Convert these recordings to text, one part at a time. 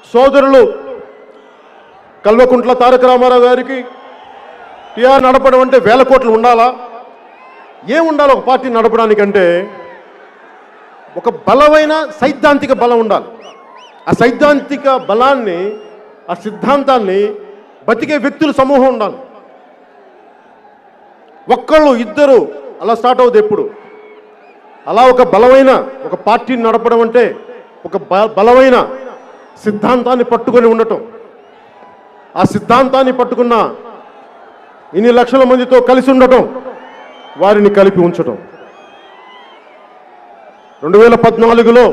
సోదరులు కల్వకుంట్ల తారక రామారావు గారికి టీఆర్ నడపడం అంటే వేల కోట్లు ఉండాలా? ఏముండాలి ఒక పార్టీ నడపడానికంటే? ఒక బలమైన సైద్ధాంతిక బలం ఉండాలి. ఆ సైద్ధాంతిక బలాన్ని, ఆ సిద్ధాంతాన్ని బతికే వ్యక్తుల సమూహం ఉండాలి. ఒక్కళ్ళు ఇద్దరు అలా స్టార్ట్ అవుతుంది ఎప్పుడు. అలా ఒక బలమైన ఒక పార్టీని నడపడం అంటే ఒక బలమైన సిద్ధాంతాన్ని పట్టుకొని ఉండటం. ఆ సిద్ధాంతాన్ని పట్టుకున్న ఇన్ని లక్షల మందితో కలిసి ఉండటం, వారిని కలిపి ఉంచటం. 2014లో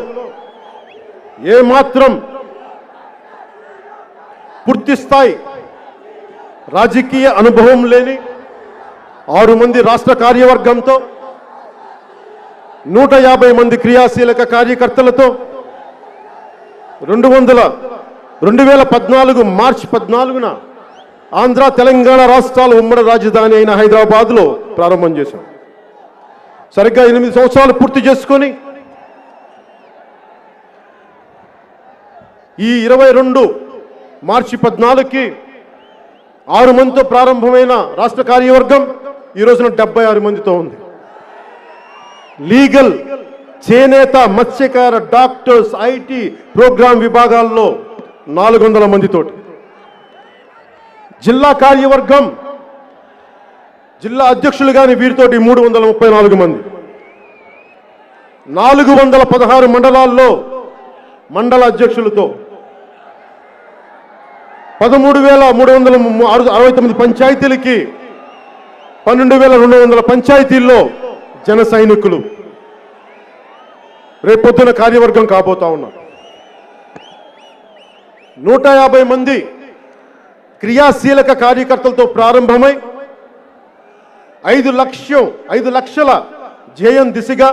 ఏమాత్రం పూర్తి స్థాయి రాజకీయ అనుభవం లేని 6 మంది రాష్ట్ర కార్యవర్గంతో 150 మంది క్రియాశీలక కార్యకర్తలతో 2014 మార్చి 14న ఆంధ్ర తెలంగాణ రాష్ట్రాల ఉమ్మడి రాజధాని అయిన హైదరాబాద్లో ప్రారంభం చేశాం. సరిగ్గా 8 సంవత్సరాలు పూర్తి చేసుకొని ఈ 22 మార్చి 14కి 6 మందితో ప్రారంభమైన రాష్ట్ర కార్యవర్గం ఈ రోజున 76 మందితో ఉంది. లీగల్, చేనేత, మత్స్యకార, డాక్టర్స్, ఐటీ, ప్రోగ్రామ్ విభాగాల్లో 400 మందితోటి. జిల్లా కార్యవర్గం, జిల్లా అధ్యక్షులు కానీ వీరితోటి 334 మంది. 416 మండలాల్లో మండల అధ్యక్షులతో 13,369 పంచాయతీలకి 12,200 పంచాయతీల్లో జన సైనికులు రేపొద్దున కార్యవర్గం కాబోతా ఉన్నారు. 150 మంది క్రియాశీలక కార్యకర్తలతో ప్రారంభమై 5 లక్షల ధ్యేయం దిశగా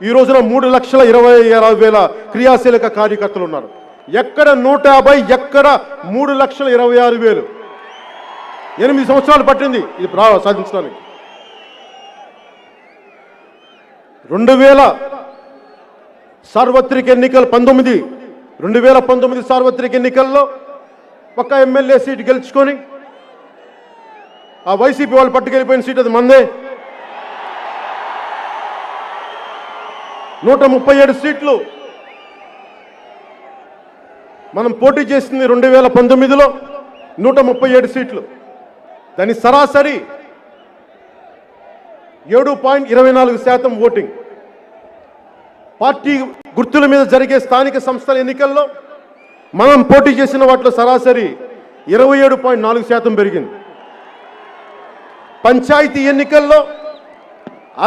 ఈ రోజున 3,26,000 క్రియాశీలక కార్యకర్తలు ఉన్నారు. ఎక్కడ 150, ఎక్కడ 3,26,000. 8 సంవత్సరాలు పట్టింది ఇది సాధించడానికి. 2000 సార్వత్రిక ఎన్నికలు 2019 సార్వత్రిక ఎన్నికల్లో ఒక్క ఎమ్మెల్యే సీటు గెలుచుకొని ఆ వైసీపీ వాళ్ళు పట్టుకెళ్ళిపోయిన సీట్ అది మందే. 137 సీట్లు మనం పోటీ చేసింది 2019లో 137 సీట్లు. దాని సరాసరి 7.24% ఓటింగ్. పార్టీ గుర్తుల మీద జరిగే స్థానిక సంస్థల ఎన్నికల్లో మనం పోటీ చేసిన వాటిలో సరాసరి 27.4% పెరిగింది. పంచాయతీ ఎన్నికల్లో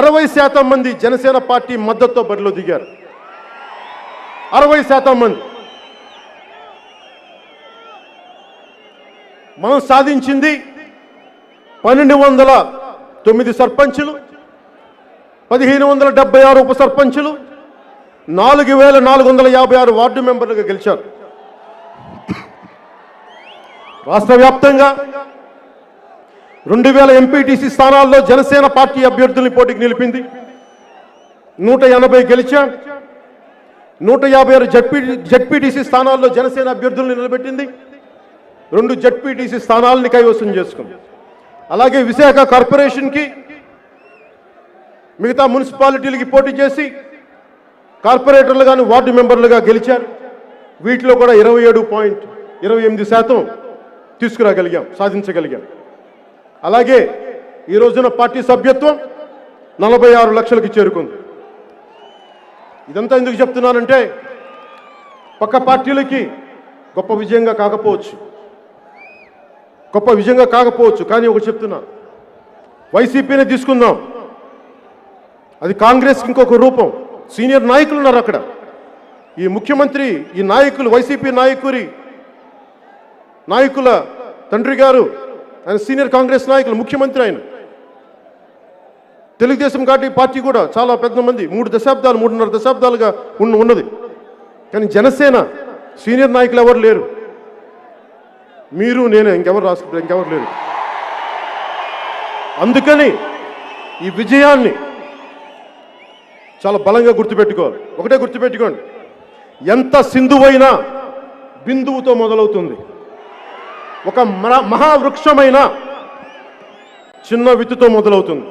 60% మంది జనసేన పార్టీ మద్దతుతో బరిలో దిగారు. 60% మంది. మనం సాధించింది 1,209 సర్పంచులు, 1,576 ఉప సర్పంచులు, 4,456 వార్డు మెంబర్లుగా గెలిచారు. రాష్ట్ర వ్యాప్తంగా 2,000 ఎంపీటీసీ స్థానాల్లో జనసేన పార్టీ అభ్యర్థుల్ని పోటీకి నిలిపింది. 180 గెలిచాం. 156 జడ్పీటీసీ స్థానాల్లో జనసేన అభ్యర్థుల్ని నిలబెట్టింది. 2 జడ్పీటీసీ స్థానాలని కైవసం చేసుకుంది. అలాగే విశాఖ కార్పొరేషన్కి, మిగతా మున్సిపాలిటీలకి పోటీ చేసి కార్పొరేటర్లు కానీ వార్డు మెంబర్లుగా గెలిచారు. వీటిలో కూడా 27.28% తీసుకురాగలిగాం, సాధించగలిగాం. అలాగే ఈ రోజున పార్టీ సభ్యత్వం 46 లక్షలకి చేరుకుంది. ఇదంతా ఎందుకు చెప్తున్నానంటే పక్క పార్టీలకి గొప్ప విజయంగా కాకపోవచ్చు, కానీ ఒకటి చెప్తున్నా, వైసీపీనే తీసుకుందాం, అది కాంగ్రెస్కి ఇంకొక రూపం. సీనియర్ నాయకులు ఉన్నారు అక్కడ. ఈ ముఖ్యమంత్రి, ఈ నాయకులు, వైసీపీ నాయకుల తండ్రి గారు, ఆయన సీనియర్ కాంగ్రెస్ నాయకులు, ముఖ్యమంత్రి ఆయన. తెలుగుదేశం పార్టీ కూడా చాలా పెద్ద మంది, 3.5 దశాబ్దాలుగా ఉన్నది. కానీ జనసేన సీనియర్ నాయకులు ఎవరు లేరు. మీరు, నేనే, ఇంకెవరు లేరు. అందుకని ఈ విజయాన్ని చాలా బలంగా గుర్తుపెట్టుకోవాలి. ఒకటే గుర్తుపెట్టుకోండి, ఎంత సింధువైనా బిందువుతో మొదలవుతుంది. ఒక మహావృక్షమైన చిన్న విత్తుతో మొదలవుతుంది.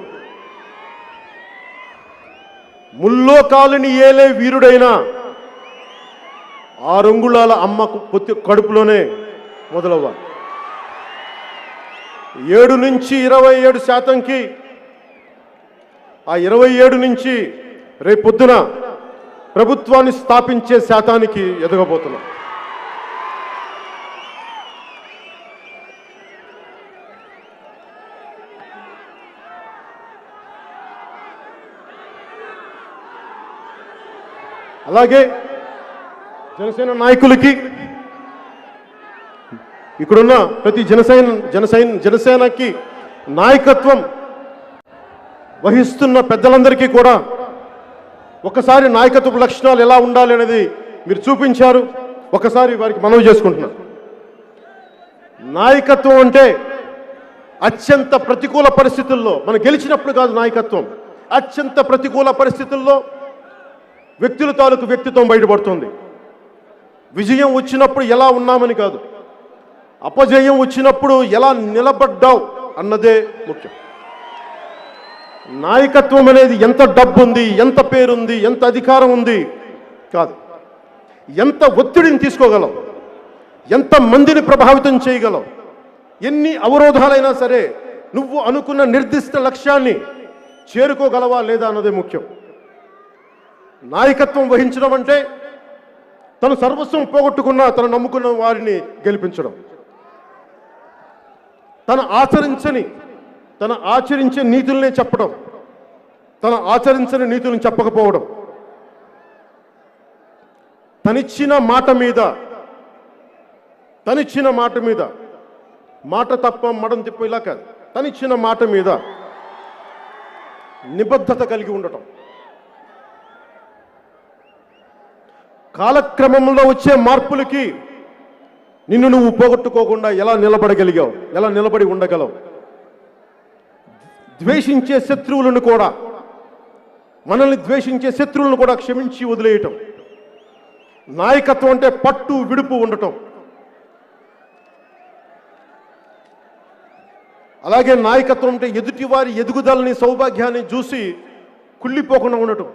ముల్లో కాలిని ఏలే వీరుడైన 6 అంగుళాల అమ్మ కడుపులోనే మొదలవ్వాలి. 7 నుంచి 27%కి, ఆ 27 నుంచి రేపొద్దున ప్రభుత్వాన్ని స్థాపించే శాతానికి ఎదగబోతున్నాం. అలాగే జనసేన నాయకులకి, ఇక్కడున్న ప్రతి జనసేనకి నాయకత్వం వహిస్తున్న పెద్దలందరికీ కూడా ఒకసారి నాయకత్వ లక్షణాలు ఎలా ఉండాలి అనేది మీరు చూపించారు. ఒకసారి వారికి మనవి చేసుకుంటున్నారు. నాయకత్వం అంటే అత్యంత ప్రతికూల పరిస్థితుల్లో, మనం గెలిచినప్పుడు కాదు నాయకత్వం, అత్యంత ప్రతికూల పరిస్థితుల్లో వ్యక్తుల తాలూకు వ్యక్తిత్వం బయటపడుతుంది. విజయం వచ్చినప్పుడు ఎలా ఉన్నామని కాదు, అపజయం వచ్చినప్పుడు ఎలా నిలబడ్డావు అన్నదే ముఖ్యం. నాయకత్వం అనేది ఎంత డబ్బు ఉంది, ఎంత పేరుంది, ఎంత అధికారం ఉంది కాదు, ఎంత ఒత్తిడిని తీసుకోగలం, ఎంత మందిని ప్రభావితం చేయగలం, ఎన్ని అవరోధాలైనా సరే నువ్వు అనుకున్న నిర్దిష్ట లక్ష్యాన్ని చేరుకోగలవా లేదా అన్నదే ముఖ్యం. నాయకత్వం వహించడం అంటే తను సర్వస్వం పోగొట్టుకున్న తను నమ్ముకున్న వారిని గెలిపించడం, తన ఆచరించే నీతుల్నే చెప్పడం, తన ఆచరించని నీతులను చెప్పకపోవడం, తనిచ్చిన మాట మీద మాట తప్ప మడం తిప్ప ఇలా కాదు, తనిచ్చిన మాట మీద నిబద్ధత కలిగి ఉండటం. కాలక్రమంలో వచ్చే మార్పులకి నిన్ను నువ్వు పోగొట్టుకోకుండా ఎలా నిలబడగలిగావు, ఎలా నిలబడి ఉండగలవు. ద్వేషించే శత్రువులను కూడా, మనల్ని ద్వేషించే శత్రువులను కూడా క్షమించి వదిలేయటం. నాయకత్వం అంటే పట్టు విడుపు ఉండటం. అలాగే నాయకత్వం అంటే ఎదుటివారి ఎదుగుదలని, సౌభాగ్యాన్ని చూసి కుళ్ళిపోకుండా ఉండటం.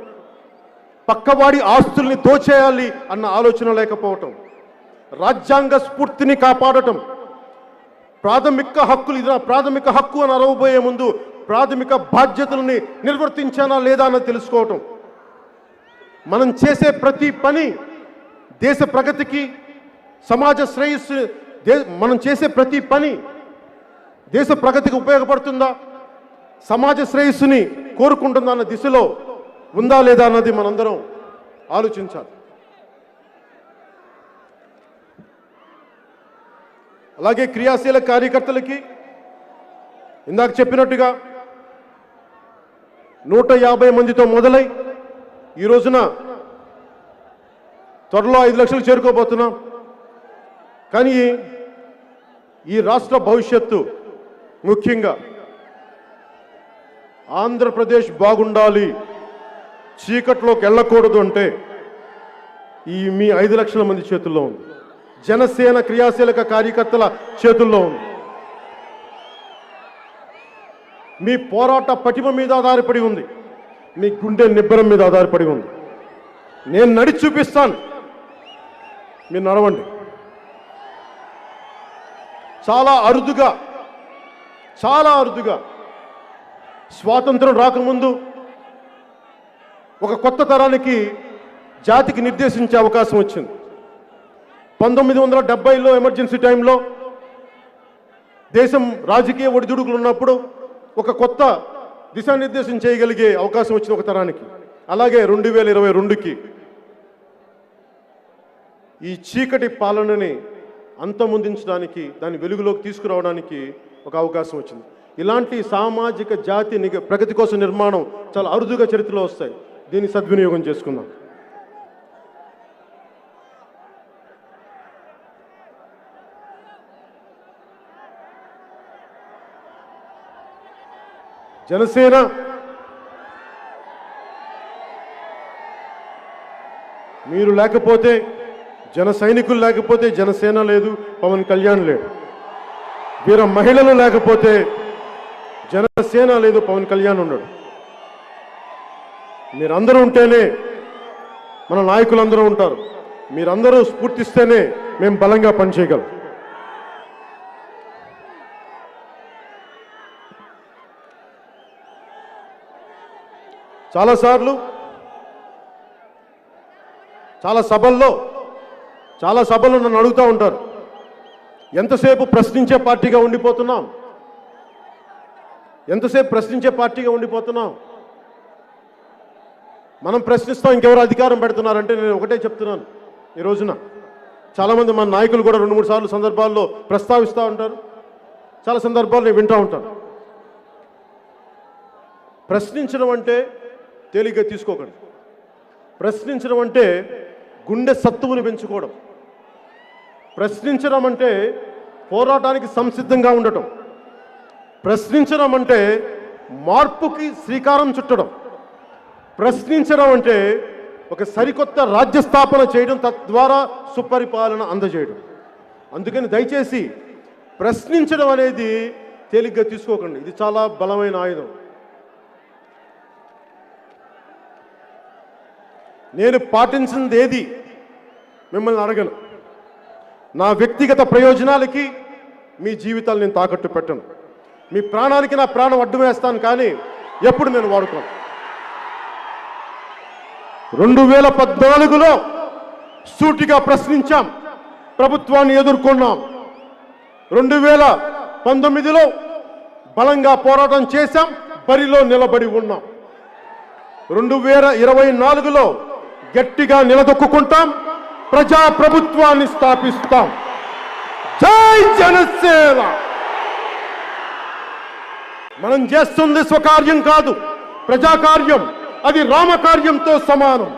పక్కవాడి ఆస్తుల్ని దోచేయాలి అన్న ఆలోచన లేకపోవటం. రాజ్యాంగ స్ఫూర్తిని కాపాడటం. ప్రాథమిక హక్కులు, ఇది నా ప్రాథమిక హక్కు అని అరవబోయే ముందు ప్రాథమిక బాధ్యతల్ని నిర్వర్తించానా లేదా అన్నది తెలుసుకోవటం. మనం చేసే ప్రతి పని దేశ ప్రగతికి, సమాజ శ్రేయస్సు, మనం చేసే ప్రతి పని దేశ ప్రగతికి ఉపయోగపడుతుందా, సమాజ శ్రేయస్సుని కోరుకుంటుందా అన్న దిశలో ఉందా లేదా అన్నది మనందరం ఆలోచించాలి. అలాగే క్రియాశీల కార్యకర్తలకి ఇందాక చెప్పినట్టుగా 150 మందితో మొదలై ఈ రోజున త్వరలో 5 లక్షలు చేరుకోబోతున్నాం. కానీ ఈ రాష్ట్ర భవిష్యత్తు, ముఖ్యంగా ఆంధ్రప్రదేశ్ బాగుండాలి, చీకట్లోకి వెళ్ళకూడదు అంటే ఈ మీ 5 లక్షల మంది చేతుల్లో ఉంది. జనసేన క్రియాశీలక కార్యకర్తల చేతుల్లో ఉంది. మీ పోరాట పటిమ మీద ఆధారపడి ఉంది, మీ గుండె నిబ్బరం మీద ఆధారపడి ఉంది. నేను నడిచి చూపిస్తాను, మీరు నడవండి. చాలా అరుదుగా స్వాతంత్రం రాకముందు ఒక కొత్త తరానికి, జాతికి నిర్దేశించే అవకాశం వచ్చింది. 1970లో ఎమర్జెన్సీ టైంలో దేశం రాజకీయ ఒడిదుడుకులు ఉన్నప్పుడు ఒక కొత్త దిశానిర్దేశం చేయగలిగే అవకాశం వచ్చింది ఒక తరానికి. అలాగే 2022కి ఈ చీకటి పాలనని అంతమొందించడానికి, దాన్ని వెలుగులోకి తీసుకురావడానికి ఒక అవకాశం వచ్చింది. ఇలాంటి సామాజిక జాతి ప్రగతి కోసం నిర్మాణం చాలా అరుదుగా చరిత్రలో వస్తాయి. దీన్ని సద్వినియోగం చేసుకుందాం. జనసేన మీరు లేకపోతే జన సైనికులు లేకపోతే జనసేన లేదు, పవన్ కళ్యాణ్ లేడు. వీర మహిళలు లేకపోతే జనసేన లేదు, పవన్ కళ్యాణ్ ఉండడు. మీరందరూ ఉంటేనే మన నాయకులందరూ ఉంటారు. మీరందరూ స్ఫూర్తిస్తేనే మేము బలంగా పనిచేయగలం. చాలాసార్లు చాలా సభల్లో నన్ను అడుగుతూ ఉంటారు, ఎంతసేపు ప్రశ్నించే పార్టీగా ఉండిపోతున్నాం, ఎంతసేపు ప్రశ్నించే పార్టీగా ఉండిపోతున్నాం, మనం ప్రశ్నిస్తాం ఇంకెవరు అధికారం పెడుతున్నారంటే నేను ఒకటే చెప్తున్నాను. ఈ రోజున చాలామంది మన నాయకులు కూడా 2-3 సార్లు సందర్భాల్లో ప్రస్తావిస్తూ ఉంటారు. చాలా సందర్భాలు నేను వింటూ ఉంటాను. ప్రశ్నించడం అంటే తేలిగ్గా తీసుకోకండి. ప్రశ్నించడం అంటే గుండె సత్తువుని పెంచుకోవడం. ప్రశ్నించడం అంటే పోరాటానికి సంసిద్ధంగా ఉండటం. ప్రశ్నించడం అంటే మార్పుకి శ్రీకారం చుట్టడం. ప్రశ్నించడం అంటే ఒక సరికొత్త రాజ్య స్థాపన చేయడం, తద్వారా సుపరిపాలన అందజేయడం. అందుకని దయచేసి ప్రశ్నించడం అనేది తేలిగ్గా తీసుకోకండి. ఇది చాలా బలమైన ఆయుధం. నేను పాటించింది ఏది మిమ్మల్ని అడగను. నా వ్యక్తిగత ప్రయోజనాలకి మీ జీవితాలు నేను తాకట్టు పెట్టను. మీ ప్రాణానికి నా ప్రాణం అడ్డు వేస్తాను, కానీ ఎప్పుడు నేను వాడుకోను. 2014లో సూటిగా ప్రశ్నించాం, ప్రభుత్వాన్ని ఎదుర్కొన్నాం. 2019లో బలంగా పోరాటం చేశాం, బరిలో నిలబడి ఉన్నాం. 2024లో గట్టిగా నిలదొక్కుంటాం, ప్రజా ప్రభుత్వాన్ని స్థాపిస్తాం. జై జనసేన. మనం చేస్తుంది స్వకార్యం కాదు, ప్రజాకార్యం. అది రామకార్యంతో సమానం.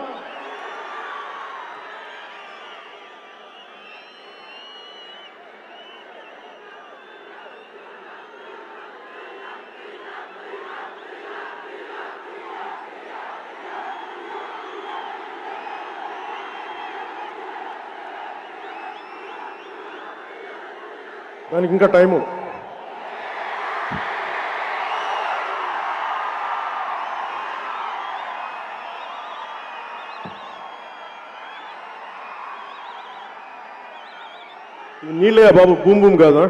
దానికి ఇంకా టైము. నీళ్ళే బాబు, బూమ్ బూమ్ కాదా?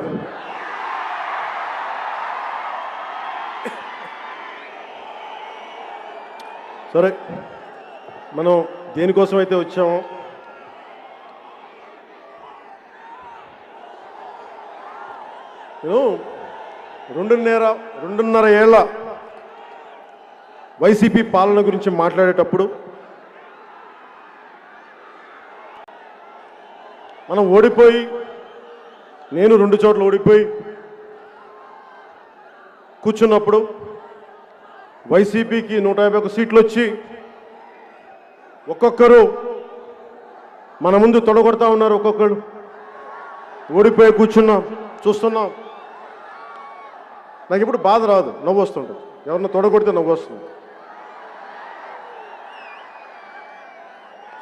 సరే, మనం దేనికోసం అయితే వచ్చామో నేను 2.5 ఏళ్ల వైసీపీ పాలన గురించి మాట్లాడేటప్పుడు మనం ఓడిపోయి, నేను 2 చోట్ల ఓడిపోయి కూర్చున్నప్పుడు వైసీపీకి 151 సీట్లు వచ్చి ఒక్కొక్కరు మన ముందు తొడగొడతా ఉన్నారు. ఒక్కొక్కరు ఓడిపోయి కూర్చున్నాం, చూస్తున్నాం. నాకు ఇప్పుడు బాధ రాదు, నవ్వు వస్తుంటుంది. ఎవరన్నా తొడగొడితే నవ్వు వస్తుంది.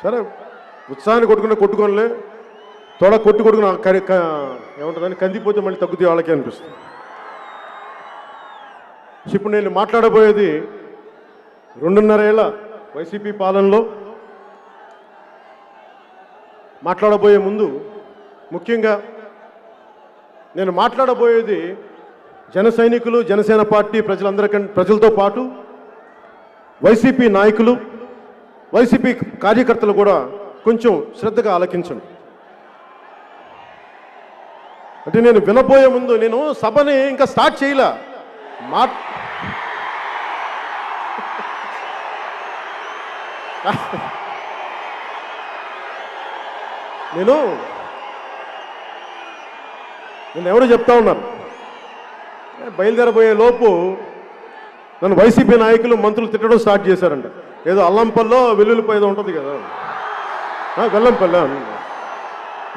సరే, ఉత్సాహాన్ని కొట్టుకోనిలే, తొడ కొట్టుకున్న ఏముంటుందని కందిపోతే మళ్ళీ తగ్గుతాయి వాళ్ళకే అనిపిస్తుంది. ఇప్పుడు నేను మాట్లాడబోయేది 2.5 ఏళ్ల వైసీపీ పాలనలో. మాట్లాడబోయే ముందు ముఖ్యంగా నేను మాట్లాడబోయేది జన సైనికులు, జనసేన పార్టీ ప్రజలతో పాటు వైసీపీ నాయకులు, వైసీపీ కార్యకర్తలు కూడా కొంచెం శ్రద్ధగా ఆలకించండి. అంటే నేను వినబోయే ముందు, నేను సభని ఇంకా స్టార్ట్ చేయలే. నేను ఎవరు చెప్తా ఉన్నారు, బయలుదేరబోయే లోపు నన్ను వైసీపీ నాయకులు, మంత్రులు తిట్టడం స్టార్ట్ చేశారంట. ఏదో అల్లంపల్లో వెల్లుల్లిపాయ ఏదో ఉంటుంది కదా,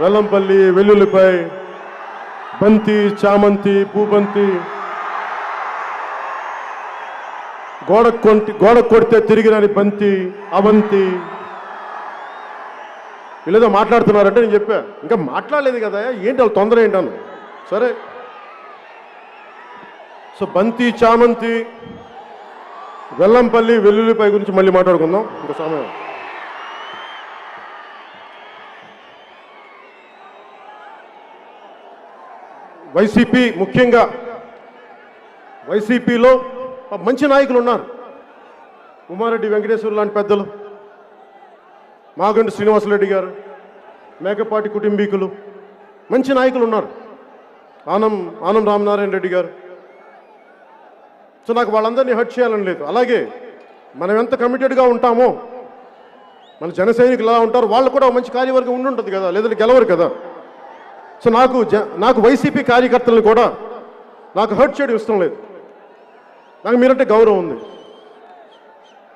వెల్లంపల్లి, వెల్లుల్లిపాయ, బంతి, చామంతి, పూబంతి, గోడ కొడితే తిరిగి రాని బంతి, అవంతి. వీళ్ళేదో మాట్లాడుతున్నారంటే నేను చెప్పా ఇంకా మాట్లాడలేదు కదా ఏంటి వాళ్ళ తొందర ఏంటన్నా సరే. సో బంతి చామంతి వెల్లంపల్లి వెల్లుల్లిపై గురించి మళ్ళీ మాట్లాడుకుందాం ఇంకా సమయం. వైసీపీ ముఖ్యంగా వైసీపీలో మంచి నాయకులు ఉన్నారు. ఉమారెడ్డి వెంకటేశ్వర లాంటి పెద్దలు, మాగంటి శ్రీనివాసరెడ్డి గారు, మేకపాటి కుటుంబీకులు మంచి నాయకులు ఉన్నారు. ఆనం రామనారాయణ రెడ్డి గారు. సో నాకు వాళ్ళందరినీ హర్ట్ చేయాలని లేదు. అలాగే మనం ఎంత కమిటెడ్గా ఉంటామో మన జన సైనికులు ఎలా ఉంటారు వాళ్ళు కూడా మంచి కార్యవర్గం ఉండుంటుంది కదా, లేదంటే గెలవరు కదా. సో నాకు వైసీపీ కార్యకర్తలను కూడా నాకు హర్ట్ చేయడం ఇష్టం లేదు. నాకు మీరంటే గౌరవం ఉంది.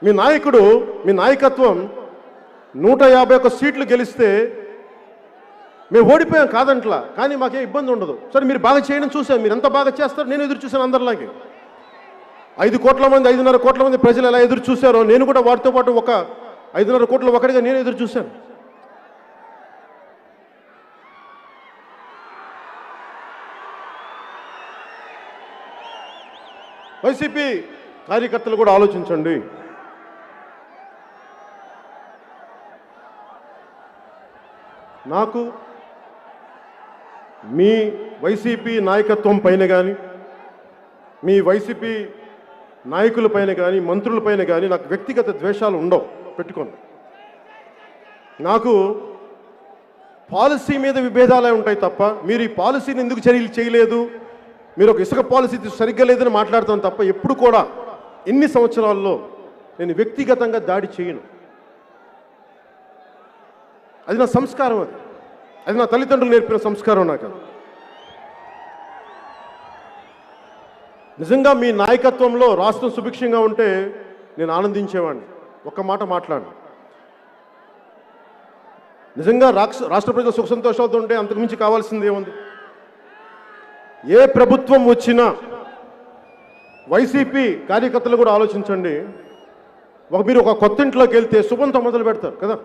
మీ నాయకత్వం 151 సీట్లు గెలిస్తే మేము ఓడిపోయాం కాదంట్లా, కానీ మాకేం ఇబ్బంది ఉండదు. సరే మీరు బాగా చేయడం చూసాను, మీరు ఎంత బాగా చేస్తారు నేను ఎదురు చూశాను. అందరిలాగే 5 కోట్ల మంది 5.5 కోట్ల మంది ప్రజలు ఎలా ఎదురు చూశారో నేను కూడా వారితో పాటు ఒక 5.5 కోట్ల ఒకటిగా నేను ఎదురు చూశాను. వైసీపీ కార్యకర్తలు కూడా ఆలోచించండి. నాకు మీ వైసీపీ నాయకత్వం పైన కానీ మీ వైసీపీ నాయకుల పైన కానీ మంత్రుల పైన కానీ నాకు వ్యక్తిగత ద్వేషాలు ఉండవు, పెట్టుకోండి. నాకు పాలసీ మీద విభేదాలే ఉంటాయి తప్ప మీరు ఈ పాలసీని ఎందుకు చర్యలు చేయలేదు, మీరు ఒక ఇసుక పాలసీ సరిగ్గా లేదని మాట్లాడతాను తప్ప ఎప్పుడు కూడా ఇన్ని సంవత్సరాల్లో నేను వ్యక్తిగతంగా దాడి చేయను. అది నా సంస్కారం, అది నా తల్లిదండ్రులు నేర్పిన సంస్కారం. నాకు నిజంగా మీ నాయకత్వంలో రాష్ట్రం సుభిక్షంగా ఉంటే నేను ఆనందించేవాడిని. ఒక్క మాట మాట్లాడు. నిజంగా రాష్ట్ర ప్రజల సుఖ సంతోషాలతో ఉంటే అంతకుమించి కావాల్సింది ఏముంది? ఏ ప్రభుత్వం వచ్చినా వైసీపీ కార్యకర్తలు కూడా ఆలోచించండి. మీరు ఒక కొత్త ఇంట్లోకి వెళ్తే శుభంతో మొదలు పెడతారు కదా,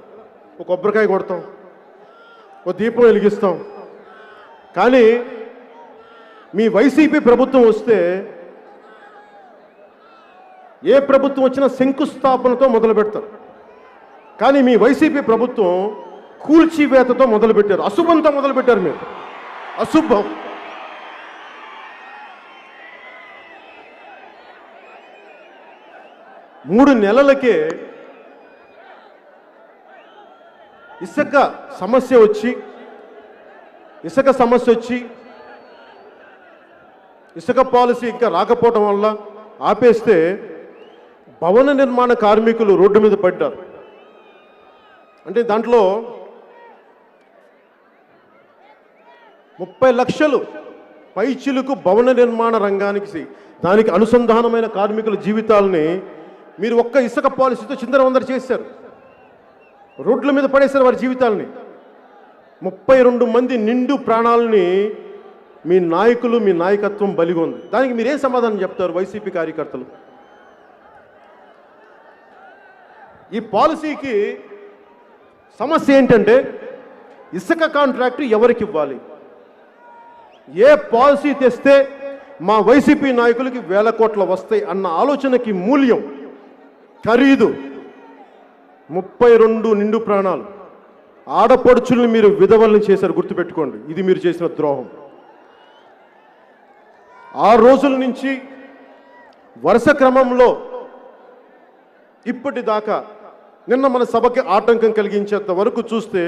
ఒక కొబ్బరికాయ కొడతాం, ఒక దీపం వెలిగిస్తాం. కానీ మీ వైసీపీ ప్రభుత్వం వస్తే ఏ ప్రభుత్వం వచ్చినా శంకుస్థాపనతో మొదలు పెడతారు. కానీ మీ వైసీపీ ప్రభుత్వం కూల్చివేతతో మొదలుపెట్టారు, అశుభంతో మొదలుపెట్టారు. మీరు అశుభం. మూడు నెలలకే ఇసుక సమస్య వచ్చి ఇసుక పాలసీ ఇంకా రాకపోవటం వల్ల ఆపేస్తే భవన నిర్మాణ కార్మికులు రోడ్డు మీద పడ్డారు. అంటే దాంట్లో 30 లక్షలు పైచిలుకు భవన నిర్మాణ రంగానికి దానికి అనుసంధానమైన కార్మికుల జీవితాలని మీరు ఒక్క ఇసుక పాలసీతో చిందరవందర చేశారు, రోడ్ల మీద పడేశారు వారి జీవితాలని. 32 మంది నిండు ప్రాణాలని మీ నాయకులు మీ నాయకత్వం బలిగొంది. దానికి మీరేం సమాధానం చెప్తారు వైసీపీ కార్యకర్తలు? ఈ పాలసీకి సమస్య ఏంటంటే ఇసుక కాంట్రాక్టు ఎవరికి ఇవ్వాలి? ఏ పాలసీ తెస్తే మా వైసీపీ నాయకులకి వేల కోట్ల వస్తాయి అన్న ఆలోచనకి మూల్యం ఖరీదు 32 నిండు ప్రాణాలు. ఆడపడుచుల్ని మీరు విధవల్ని చేశారు, గుర్తుపెట్టుకోండి. ఇది మీరు చేసిన ద్రోహం. ఆ రోజుల నుంచి వరుస క్రమంలో ఇప్పటిదాకా నిన్న మన సభకి ఆటంకం కలిగించేంత వరకు చూస్తే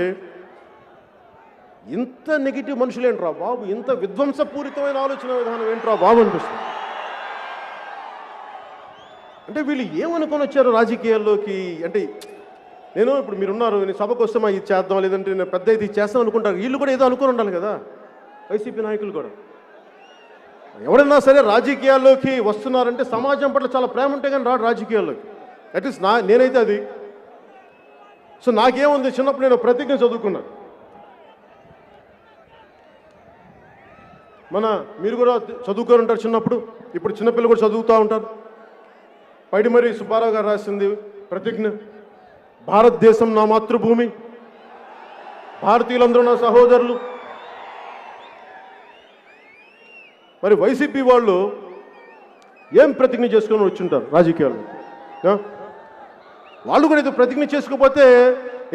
ఇంత నెగిటివ్ మనుషులేంట్రా బాబు, ఇంత విధ్వంసపూరితమైన ఆలోచన విధానం ఏంట్రా బాబు అనిపిస్తుంది. అంటే వీళ్ళు ఏమనుకొని వచ్చారు రాజకీయాల్లోకి? అంటే నేను ఇప్పుడు మీరున్నారు, నేను సభకు వస్తే మా ఇది చేద్దాం, లేదంటే నేను పెద్ద ఇది చేస్తాం అనుకుంటారు. వీళ్ళు కూడా ఏదో అనుకుని ఉండాలి కదా, వైసీపీ నాయకులు కూడా. ఎవరైనా సరే రాజకీయాల్లోకి వస్తున్నారంటే సమాజం పట్ల చాలా ప్రేమ ఉంటే కానీ రాడు రాజకీయాల్లోకి. అట్లీస్ట్ నేనైతే అది. సో నాకేముంది, చిన్నప్పుడు నేను ప్రతిజ్ఞ చదువుకున్నాను. మీరు కూడా చదువుకొని ఉంటారు చిన్నప్పుడు, ఇప్పుడు చిన్నపిల్లలు కూడా చదువుతూ ఉంటారు. పైడిమర్రి సుబ్బారావు గారు రాసింది ప్రతిజ్ఞ, భారతదేశం నా మాతృభూమి, భారతీయులందరూ నా సహోదరులు. మరి వైసీపీ వాళ్ళు ఏం ప్రతిజ్ఞ చేసుకొని వచ్చుంటారు రాజకీయాల్లో? వాళ్ళు కూడా ఇది ప్రతిజ్ఞ చేసుకోకపోతే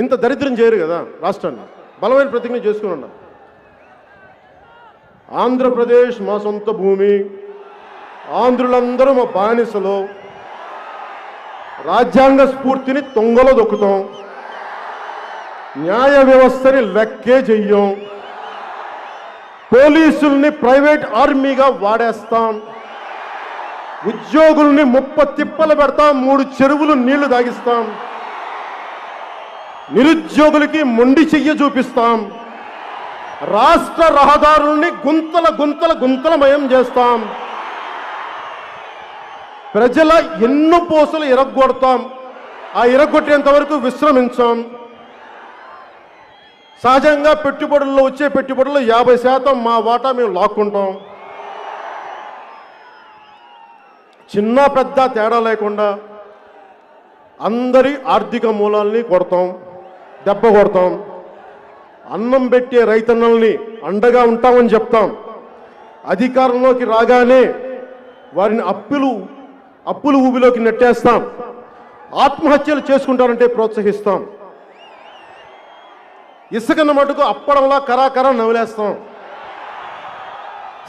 ఇంత దరిద్రం చేయరు కదా రాష్ట్రాన్ని. బలమైన ప్రతిజ్ఞ చేసుకుని ఉన్నారు. ఆంధ్రప్రదేశ్ మా సొంత భూమి, ఆంధ్రులందరూ మా బానిసలు, రాజ్యాంగ స్ఫూర్తిని తొంగలో దొక్కుతాం, న్యాయ వ్యవస్థని లెక్కే చెయ్యం, పోలీసుల్ని ప్రైవేట్ ఆర్మీగా వాడేస్తాం, ఉద్యోగుల్ని తిప్పలు పెడతాం, 3 చెరువులు నీళ్లు తాగిస్తాం, నిరుద్యోగులకి మొండి చెయ్య చూపిస్తాం, రాష్ట్ర రహదారుల్ని గుంతలమయం చేస్తాం, ప్రజల ఎన్నో పోసలు ఇరగొడతాం, ఆ ఇరగొట్టేంత వరకు విశ్రమించాం. సహజంగా పెట్టుబడుల్లో వచ్చే పెట్టుబడుల్లో 50% మా వాటా మేము లాక్కుంటాం. చిన్న పెద్ద తేడా లేకుండా అందరి ఆర్థిక మూలాల్ని దెబ్బ కొడతాం. అన్నం పెట్టే రైతన్నల్ని అండగా ఉంటామని చెప్తాం. అధికారంలోకి రాగానే వారిని అప్పులు ఊబిలోకి నెట్టేస్తాం. ఆత్మహత్యలు చేసుకుంటారంటే ప్రోత్సహిస్తాం. ఇసుకన్న మటుకు అప్పడంలా కరాకరా నవ్వులేస్తాం.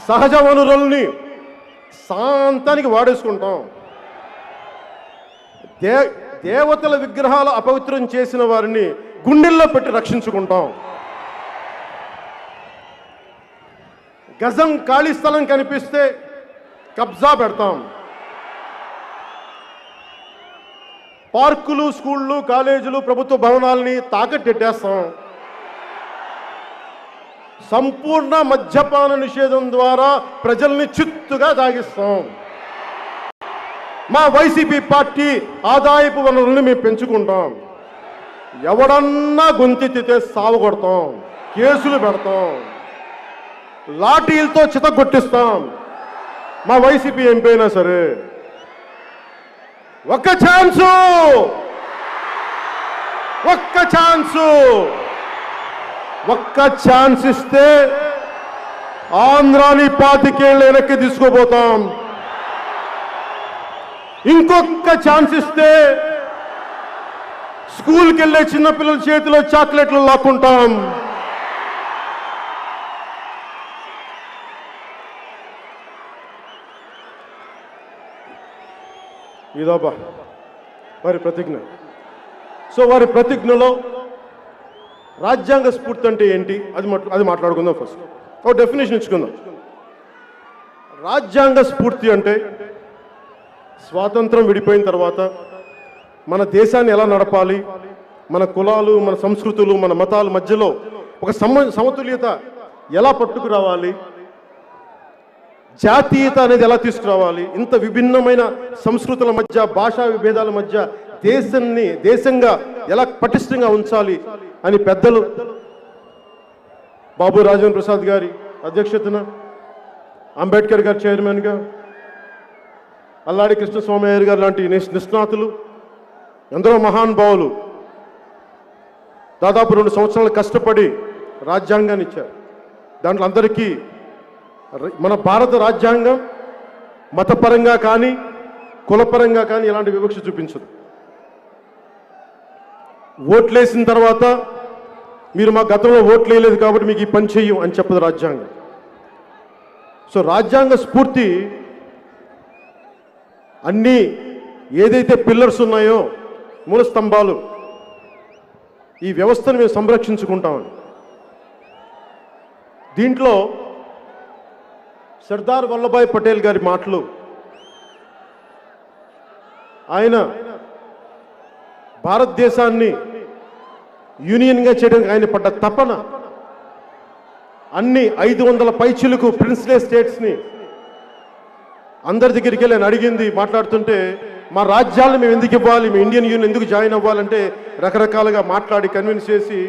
సహజ వనరుల్ని శాంతానికి వాడేసుకుంటాం. దేవతల విగ్రహాలు అపవిత్రం చేసిన వారిని గుండెల్లో పెట్టి రక్షించుకుంటాం. గజం ఖాళీ స్థలం కనిపిస్తే కబ్జా పెడతాం. పార్కులు, స్కూళ్ళు, కాలేజీలు, ప్రభుత్వ భవనాల్ని తాకట్టెట్టేస్తాం. సంపూర్ణ మద్యపాన నిషేధం ద్వారా ప్రజల్ని చిత్తుగా తాగిస్తాం. మా వైసీపీ పార్టీ ఆదాయపు వనరుల్ని మేము పెంచుకుంటాం. ఎవడన్నా గొంతెత్తితే సావగొడతాం, కేసులు పెడతాం, లాఠీలతో చితగొట్టిస్తాం. మా వైసీపీ ఎంపీ అయినా సరే ఒక్క ఛాన్స్ ఇస్తే ఆంధ్రాని 25 ఏళ్ళు వెనక్కి తీసుకుపోతాం. ఇంకొక ఛాన్స్ ఇస్తే స్కూల్కి వెళ్ళే చిన్నపిల్లల చేతిలో చాక్లెట్లు లాక్కుంటాం. ఇదబ్బా వారి ప్రతిజ్ఞ. సో వారి ప్రతిజ్ఞలో రాజ్యాంగ స్ఫూర్తి అంటే ఏంటి అది మాట్లాడుకుందాం. ఫస్ట్ ఒక డెఫినేషన్ ఇచ్చుకుందాం. రాజ్యాంగ స్ఫూర్తి అంటే స్వాతంత్రం విడిపోయిన తర్వాత మన దేశాన్ని ఎలా నడపాలి, మన కులాలు, మన సంస్కృతులు, మన మతాల మధ్యలో ఒక సమతుల్యత ఎలా పట్టుకురావాలి, జాతీయత అనేది ఎలా తీసుకురావాలి, ఇంత విభిన్నమైన సంస్కృతుల మధ్య, భాషా విభేదాల మధ్య దేశంగా ఎలా పటిష్టంగా ఉంచాలి అని పెద్దలు బాబు రాజేంద్ర ప్రసాద్ గారి అధ్యక్షతన, అంబేద్కర్ గారు చైర్మన్గా, అల్లాడి కృష్ణస్వామయ్య గారు లాంటి నిష్ణాతులు, ఎందరో మహానుభావులు దాదాపు 2 సంవత్సరాలు కష్టపడి రాజ్యాంగాన్ని ఇచ్చారు. దాంట్లో అందరికీ మన భారత రాజ్యాంగం మతపరంగా కానీ కులపరంగా కానీ ఎలాంటి వివక్ష చూపించదు. ఓట్లేసిన తర్వాత మీరు మా గతంలో ఓట్లు వేయలేదు కాబట్టి మీకు ఈ పని చెయ్యం అని చెప్పదు రాజ్యాంగం. సో రాజ్యాంగ స్ఫూర్తి అన్నీ ఏదైతే పిల్లర్స్ ఉన్నాయో, మూల స్తంభాలు, ఈ వ్యవస్థను మేము సంరక్షించుకుంటామని. దీంట్లో సర్దార్ వల్లభాయ్ పటేల్ గారి మాటలు, ఆయన భారతదేశాన్ని యూనియన్గా చేయడానికి ఆయన పడ్డ తపన, అన్ని 500 పైచిలకు ప్రిన్స్లే స్టేట్స్ని అందరి దగ్గరికి వెళ్ళి అడిగింది. మాట్లాడుతుంటే మా రాజ్యాలను మేము ఎందుకు ఇవ్వాలి, మీ ఇండియన్ యూనియన్ ఎందుకు జాయిన్ అవ్వాలంటే రకరకాలుగా మాట్లాడి కన్విన్స్ చేసి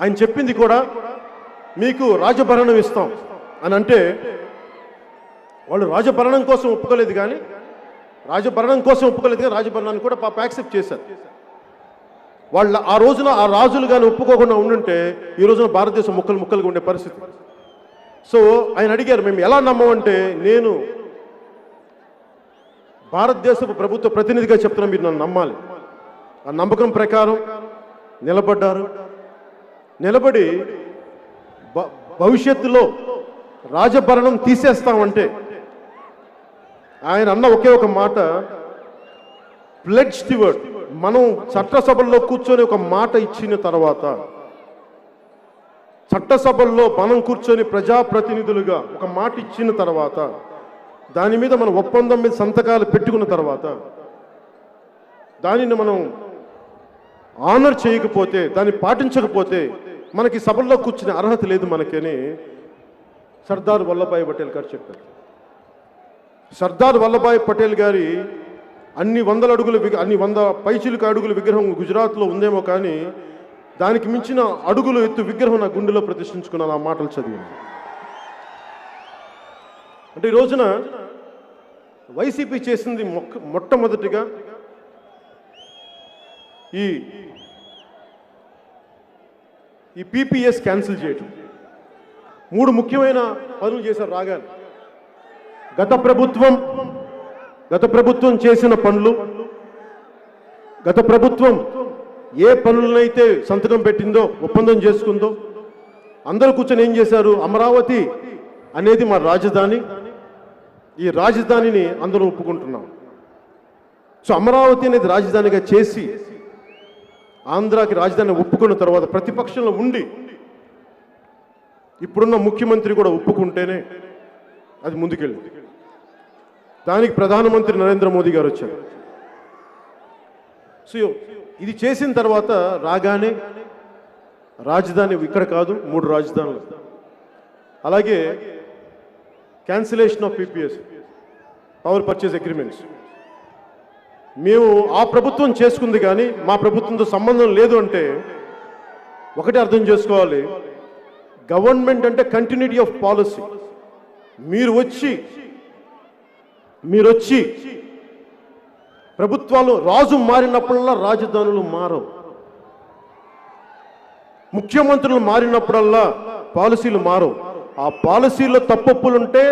ఆయన చెప్పింది కూడా మీకు రాజభరణం ఇస్తాం అని అంటే వాళ్ళు రాజభరణం కోసం ఒప్పుకోలేదు కానీ రాజభరణాన్ని కూడా పాప యాక్సెప్ట్ చేశారు. ఆ రోజున ఆ రాజులు కానీ ఒప్పుకోకుండా ఉండుంటే ఈ రోజున భారతదేశం ముక్కలు ముక్కలుగా ఉండే పరిస్థితి. సో ఆయన అడిగారు, మేము ఎలా నమ్మమంటే, నేను భారతదేశపు ప్రభుత్వ ప్రతినిధిగా చెప్తున్నా, మీరు నన్ను నమ్మాలి. ఆ నమ్మకం ప్రకారం నిలబడ్డారు. నిలబడి భవిష్యత్తులో రాజభరణం తీసేస్తామంటే ఆయన అన్న ఒకే ఒక మాట, ప్లెడ్జ్ వర్డ్. మనం చట్టసభల్లో కూర్చొని ఒక మాట ఇచ్చిన తర్వాత, చట్టసభల్లో మనం కూర్చొని ప్రజాప్రతినిధులుగా ఒక మాట ఇచ్చిన తర్వాత, దాని మీద మనం ఒప్పందం మీద సంతకాలు పెట్టుకున్న తర్వాత, దానిని మనం ఆనర్ చేయకపోతే, దాన్ని పాటించకపోతే మనకి సభల్లో కూర్చునే అర్హత లేదు మనకని సర్దార్ వల్లభాయ్ పటేల్ గారు చెప్పారు. సర్దార్ వల్లభాయ్ పటేల్ గారి అన్ని 100 పైచిలుక అడుగుల విగ్రహం గుజరాత్లో ఉందేమో, కానీ దానికి మించిన అడుగులు ఎత్తు విగ్రహం నా గుండెలో ప్రతిష్ఠించుకున్నాను ఆ మాటలు చదివి. అంటే ఈ రోజున వైసీపీ చేసింది మొట్టమొదటిగా ఈ పీపీఎస్ క్యాన్సిల్ చేయటం. 3 ముఖ్యమైన పనులు చేశారు రాగానే. గత ప్రభుత్వం చేసిన పనులు, గత ప్రభుత్వం ఏ పనులనైతే సంతకం పెట్టిందో, ఒప్పందం చేసుకుందో, అందరూ కూర్చొని ఏం చేశారు, అమరావతి అనేది మా రాజధాని, ఈ రాజధానిని అందరూ ఒప్పుకుంటున్నాం. సో అమరావతి అనేది రాజధానిగా చేసి ఆంధ్రాకి రాజధాని ఒప్పుకున్న తర్వాత ప్రతిపక్షంలో ఉండి ఇప్పుడున్న ముఖ్యమంత్రి కూడా ఒప్పుకుంటేనే అది ముందుకెళ్ళింది. దానికి ప్రధానమంత్రి నరేంద్ర మోదీ గారు వచ్చారు. సో ఇది చేసిన తర్వాత రాగానే రాజధాని ఇక్కడ కాదు, 3 రాజధానులు. అలాగే cancellation of PPs, power purchase agreements. మేము ఆ ప్రభుత్వం చేసుకుంది కానీ మా ప్రభుత్వంతో సంబంధం లేదు అంటే ఒకటే అర్థం చేసుకోవాలి, గవర్నమెంట్ అంటే కంటిన్యూటీ ఆఫ్ పాలసీ. మీరు వచ్చి ప్రభుత్వాలు రాజు మారినప్పుడల్లా రాజధానులు మారవు, ముఖ్యమంత్రులు మారినప్పుడల్లా పాలసీలు మారవు. ఆ పాలసీలో తప్పొప్పులుంటే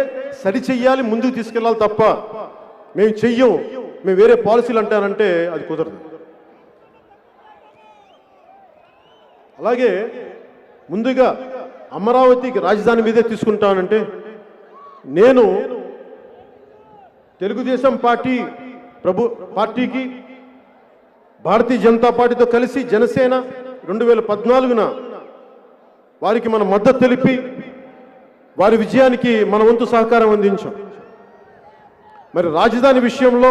సరిచెయ్యాలి, ముందుకు తీసుకెళ్ళాలి తప్ప మేము చెయ్యం, మేము వేరే పాలసీలు అంటానంటే అది కుదరదు. అలాగే ముందుగా అమరావతికి రాజధాని మీదే తీసుకుంటానంటే, నేను తెలుగుదేశం పార్టీకి భారతీయ జనతా పార్టీతో కలిసి జనసేన 2014న వారికి మన మద్దతు తెలిపి వారి విజయానికి మన వంతు సహకారం అందించాం. మరి రాజధాని విషయంలో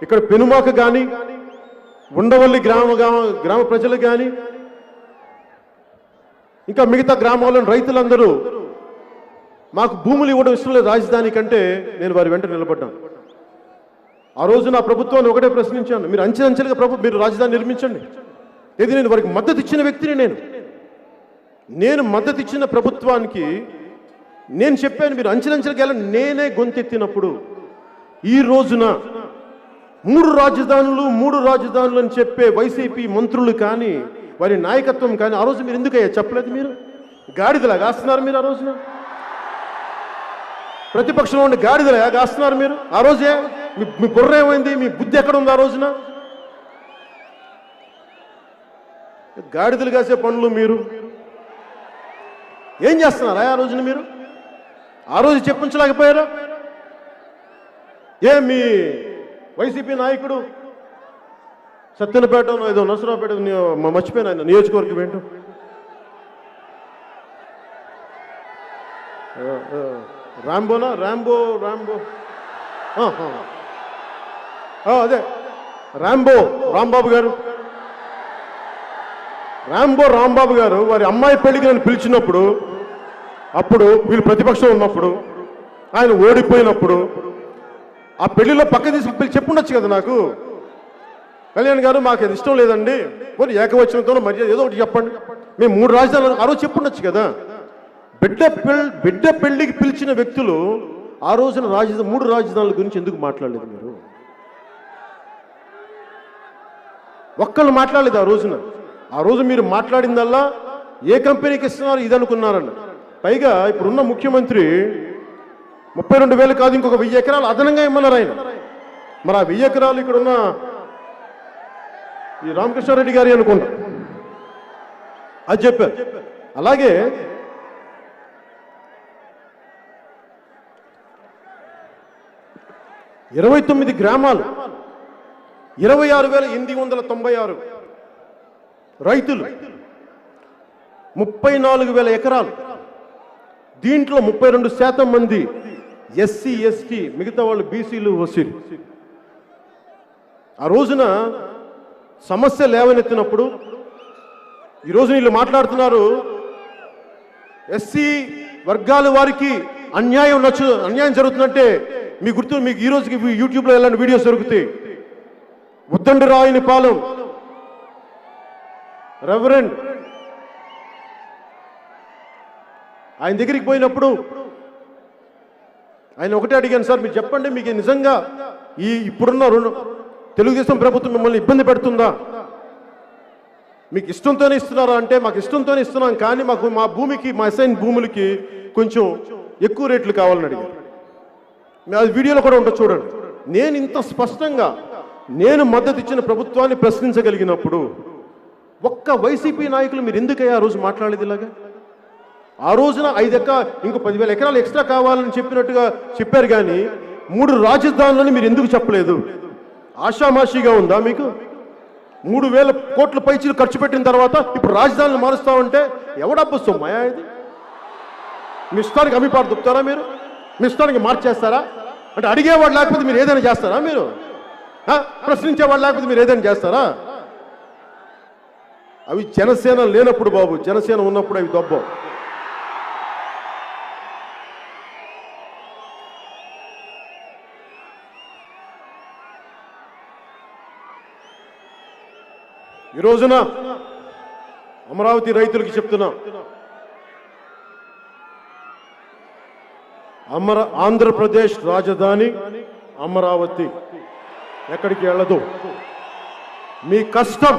ఇక్కడ పెనుమాక కానీ, ఉండవల్లి గ్రామ ప్రజలు కానీ, ఇంకా మిగతా గ్రామాల్లోని రైతులందరూ మాకు భూములు ఇవ్వడం ఇష్టం లేదు రాజధాని కంటే, నేను వారి వెంట నిలబడ్డాను. ఆ రోజు నా ప్రభుత్వాన్ని ఒకటే ప్రశ్నించాను, మీరు అంచెలంచెలుగా మీరు రాజధాని నిర్మించండి. ఇది నేను వారికి మద్దతు ఇచ్చిన వ్యక్తిని. నేను మద్దతు ఇచ్చిన ప్రభుత్వానికి నేను చెప్పాను, మీరు అంచెలంచెలుగా వెళ్ళండి. నేనే గొంతెత్తినప్పుడు ఈ రోజున 3 రాజధానులు అని చెప్పే వైసీపీ మంత్రులు కానీ, వారి నాయకత్వం కానీ ఆ రోజు మీరు ఎందుకయ్యా చెప్పలేదు? మీరు గాడిదలా కాస్తున్నారు. మీరు ఆ రోజున ప్రతిపక్షంలో ఉండి గాడిదలా కాస్తున్నారు మీరు. ఆ రోజే మీ బుర్ర ఏమైంది? మీ బుద్ధి ఎక్కడ ఉంది? ఆ రోజున గాడిదలు కాసే పనులు మీరు ఏం చేస్తున్నారా? ఆ రోజున మీరు ఆ రోజు చెప్పించలేకపోయారా? మీ వైసీపీ నాయకుడు సత్యనపేట ఏదో నరసరావుపేట మర్చిపోయిన ఆయన నియోజకవర్గం ఏంటో, రాంబో అదే రాంబాబు గారు వారి అమ్మాయి పెళ్లికి నన్ను పిలిచినప్పుడు, అప్పుడు వీళ్ళు ప్రతిపక్షం ఉన్నప్పుడు, ఆయన ఓడిపోయినప్పుడు ఆ పెళ్లిలో పక్క తీసుకు చెప్పుండొచ్చు కదా నాకు, కళ్యాణ్ గారు మాకు అది ఇష్టం లేదండి, పోనీ ఏకవచనంతో మర్యాద ఏదో ఒకటి చెప్పండి, మేము 3 రాజధానులు ఆ రోజు చెప్పుండొచ్చు కదా. బిడ్డ పెళ్లికి పిలిచిన వ్యక్తులు ఆ రోజున 3 రాజధానుల గురించి ఎందుకు మాట్లాడలేదు మీరు? ఒక్కళ్ళు మాట్లాడలేదు ఆ రోజున. ఆ రోజు మీరు మాట్లాడిందల్లా ఏ కంపెనీకి ఇస్తున్నారు ఇది అనుకున్నారన్న. పైగా ఇప్పుడున్న ముఖ్యమంత్రి 32,000 కాదు ఇంకొక 1000 ఎకరాలు అదనంగా ఇమ్మన్నారు ఆయన. మరి ఆ 1000 ఎకరాలు ఇక్కడున్న ఈ రామకృష్ణారెడ్డి గారి అనుకుంటా అది చెప్పారు. అలాగే 29 గ్రామాలు 26,896 రైతులు 34,000 ఎకరాలు. దీంట్లో 32% మంది ఎస్సీ ఎస్టీ, మిగతా వాళ్ళు బీసీలు ఓసీలు. ఆ రోజున సమస్య లేవనెత్తినప్పుడు ఈరోజు వీళ్ళు మాట్లాడుతున్నారు ఎస్సీ వర్గాల వారికి అన్యాయం జరుగుతుందంటే మీకు ఈ రోజుకి యూట్యూబ్లో ఎలాంటి వీడియోస్ దొరుకుతాయి. ఉద్దండి రాయని పాలెం రెవరెండ్ ఆయన దగ్గరికి పోయినప్పుడు ఆయన ఒకటే అడిగాను, సార్ మీరు చెప్పండి, మీకు నిజంగా ఇప్పుడున్న తెలుగుదేశం ప్రభుత్వం మిమ్మల్ని ఇబ్బంది పెడుతుందా? మీకు ఇష్టంతోనే ఇస్తున్నారా అంటే మాకు ఇష్టంతోనే ఇస్తున్నాం, కానీ మాకు మా భూమికి, మా అసైన్ భూములకి కొంచెం ఎక్కువ రేట్లు కావాలని అడిగారు. అది వీడియోలో కూడా ఉంటుంది చూడండి. నేను ఇంత స్పష్టంగా నేను మద్దతు ఇచ్చిన ప్రభుత్వాన్ని ప్రశ్నించగలిగినప్పుడు ఒక్క వైసీపీ నాయకులు మీరు ఎందుకయ్యా ఆ రోజు మాట్లాడేది ఇలాగా? ఆ రోజున 5 ఇంకో 10,000 ఎకరాలు ఎక్స్ట్రా కావాలని చెప్పినట్టుగా చెప్పారు, కానీ 3 రాజధానులని మీరు ఎందుకు చెప్పలేదు? ఆషామాషిగా ఉందా మీకు? 3,000 కోట్ల పైచీలు ఖర్చు పెట్టిన తర్వాత ఇప్పుడు రాజధానులు మారుస్తామంటే ఎవడబ్బు సొమ్మయా ఇది? మీ ఇష్టానికి అమ్మిపాటు దుప్పుతారా మీరు? మీ ఇష్టానికి మార్చేస్తారా? అంటే అడిగేవాడు లేకపోతే మీరు ఏదైనా చేస్తారా? మీరు ప్రశ్నించేవాడు లేకపోతే మీరు ఏదైనా చేస్తారా? అవి జనసేన లేనప్పుడు బాబు, జనసేన ఉన్నప్పుడు అవి దొబ్బవు. ఈ రోజున అమరావతి రైతులకి చెప్తున్నా, ఆంధ్రప్రదేశ్ రాజధాని అమరావతి, ఎక్కడికి వెళ్ళదు. మీ కష్టం,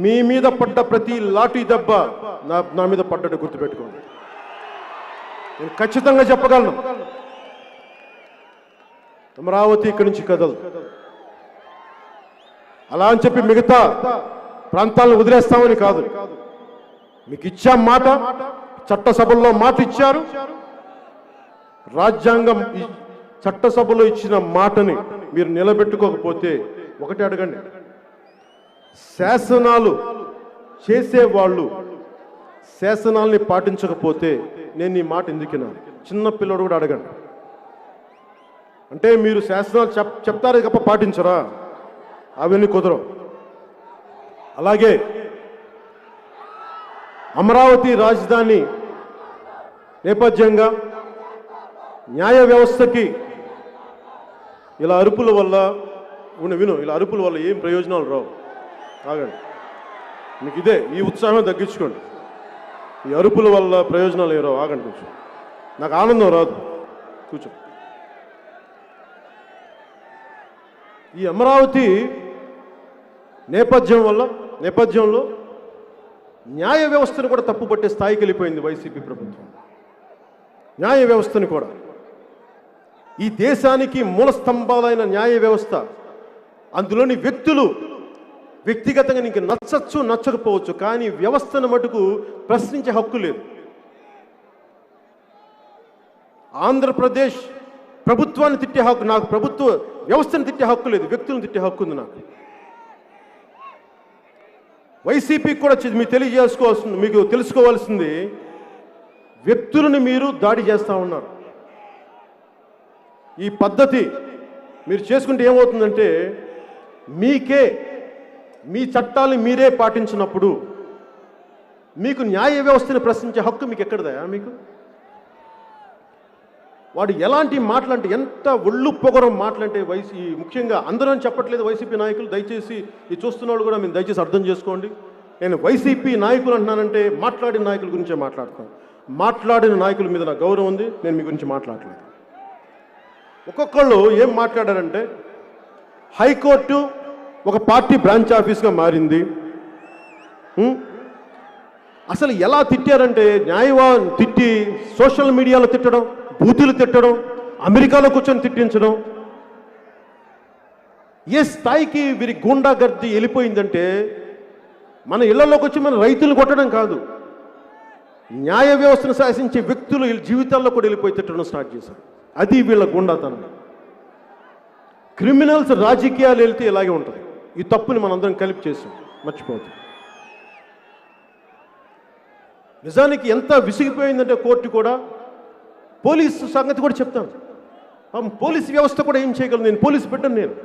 మీ మీద పడ్డ ప్రతి లాఠీ దెబ్బ నా మీద పడ్డట్టు గుర్తుపెట్టుకోండి. నేను ఖచ్చితంగా చెప్పగలను, అమరావతి ఇక్కడి నుంచి కదలదు. అలా అని చెప్పి మిగతా ప్రాంతాలను వదిలేస్తామని కాదు. మీకు ఇచ్చాం మాట, చట్టసభల్లో మాట ఇచ్చారు. రాజ్యాంగం చట్టసభలో ఇచ్చిన మాటని మీరు నిలబెట్టుకోకపోతే ఒకటి అడగండి, శాసనాలు చేసేవాళ్ళు శాసనాల్ని పాటించకపోతే నేను ఈ మాట ఎందుకినా? చిన్న పిల్లడు కూడా అడగండి. అంటే మీరు శాసనాలు చెప్తారే తప్ప పాటించరా? అవన్నీ కుదరవు. అలాగే అమరావతి రాజధాని నేపథ్యంగా న్యాయ వ్యవస్థకి ఇలా అరుపుల వల్ల ఇలా అరుపుల వల్ల ఏం ప్రయోజనాలు రావు. ఆగండి, మీకు ఇదే ఈ ఉత్సాహం తగ్గించుకోండి. ఈ అరుపుల వల్ల ప్రయోజనాలు ఏం రావు. ఆగండి, కూర్చో. నాకు ఆనందం రాదు, కూర్చో. ఈ అమరావతి నేపథ్యంలో న్యాయ వ్యవస్థను కూడా తప్పుపట్టే స్థాయికి వెళ్ళిపోయింది వైసీపీ ప్రభుత్వం. న్యాయ వ్యవస్థని కూడా, ఈ దేశానికి మూల స్తంభాలైన న్యాయ వ్యవస్థ, అందులోని వ్యక్తులు వ్యక్తిగతంగా నీకు నచ్చచ్చు నచ్చకపోవచ్చు, కానీ వ్యవస్థను మటుకు ప్రశ్నించే హక్కు లేదు. ఆంధ్రప్రదేశ్ ప్రభుత్వాన్ని తిట్టే హక్కు నాకు, ప్రభుత్వ వ్యవస్థను తిట్టే హక్కు లేదు, వ్యక్తులను తిట్టే హక్కు ఉంది నాకు. వైసీపీకి కూడా మీకు తెలుసుకోవాల్సింది, వ్యక్తులను మీరు దాడి చేస్తూ ఉన్నారు. ఈ పద్ధతి మీరు చేసుకుంటే ఏమవుతుందంటే, మీ చట్టాలను మీరే పాటించినప్పుడు మీకు న్యాయ వ్యవస్థను ప్రశ్నించే హక్కు మీకు ఎక్కడదయా? మీకు వాడు ఎలాంటి మాటలంటే, ఎంత ఒళ్ళు పొగరం మాటలంటే, ముఖ్యంగా అందరూ చెప్పట్లేదు వైసీపీ నాయకులు, దయచేసి ఈ చూస్తున్న వాళ్ళు కూడా మీరు దయచేసి అర్థం చేసుకోండి. నేను వైసీపీ నాయకులు అంటున్నానంటే మాట్లాడిన నాయకుల గురించే మాట్లాడుతాను. మాట్లాడిన నాయకుల మీద నాకు గౌరవం ఉంది, నేను మీ గురించి మాట్లాడలేదు. ఒక్కొక్కళ్ళు ఏం మాట్లాడారంటే, హైకోర్టు ఒక పార్టీ బ్రాంచ్ ఆఫీస్గా మారింది. అసలు ఎలా తిట్టారంటే తిట్టి సోషల్ మీడియాలో తిట్టడం, బూతులు తిట్టడం, అమెరికాలో కూర్చొని తిట్టించడం. ఏ స్థాయికి వీరి గూండాగర్ది వెళ్ళిపోయిందంటే మన ఇళ్లలోకి వచ్చి మన రైతులు కొట్టడం కాదు, న్యాయ వ్యవస్థను శాసించే వ్యక్తులు వీళ్ళ జీవితాల్లో కూడా వెళ్ళిపోయి తిట్టడం స్టార్ట్ చేశారు. అది వీళ్ళ గుండాతనం. క్రిమినల్స్ రాజకీయాలు వెళ్తే ఇలాగే ఉంటుంది. ఈ తప్పుని మనందరం కలిపి చేసాం, మర్చిపోతుంది. నిజానికి ఎంత విసిగిపోయిందంటే కోర్టు కూడా, పోలీసు సంగతి కూడా చెప్తాను. పోలీసు వ్యవస్థ కూడా ఏం చేయగలను, నేను పోలీసు పెట్టను. నేను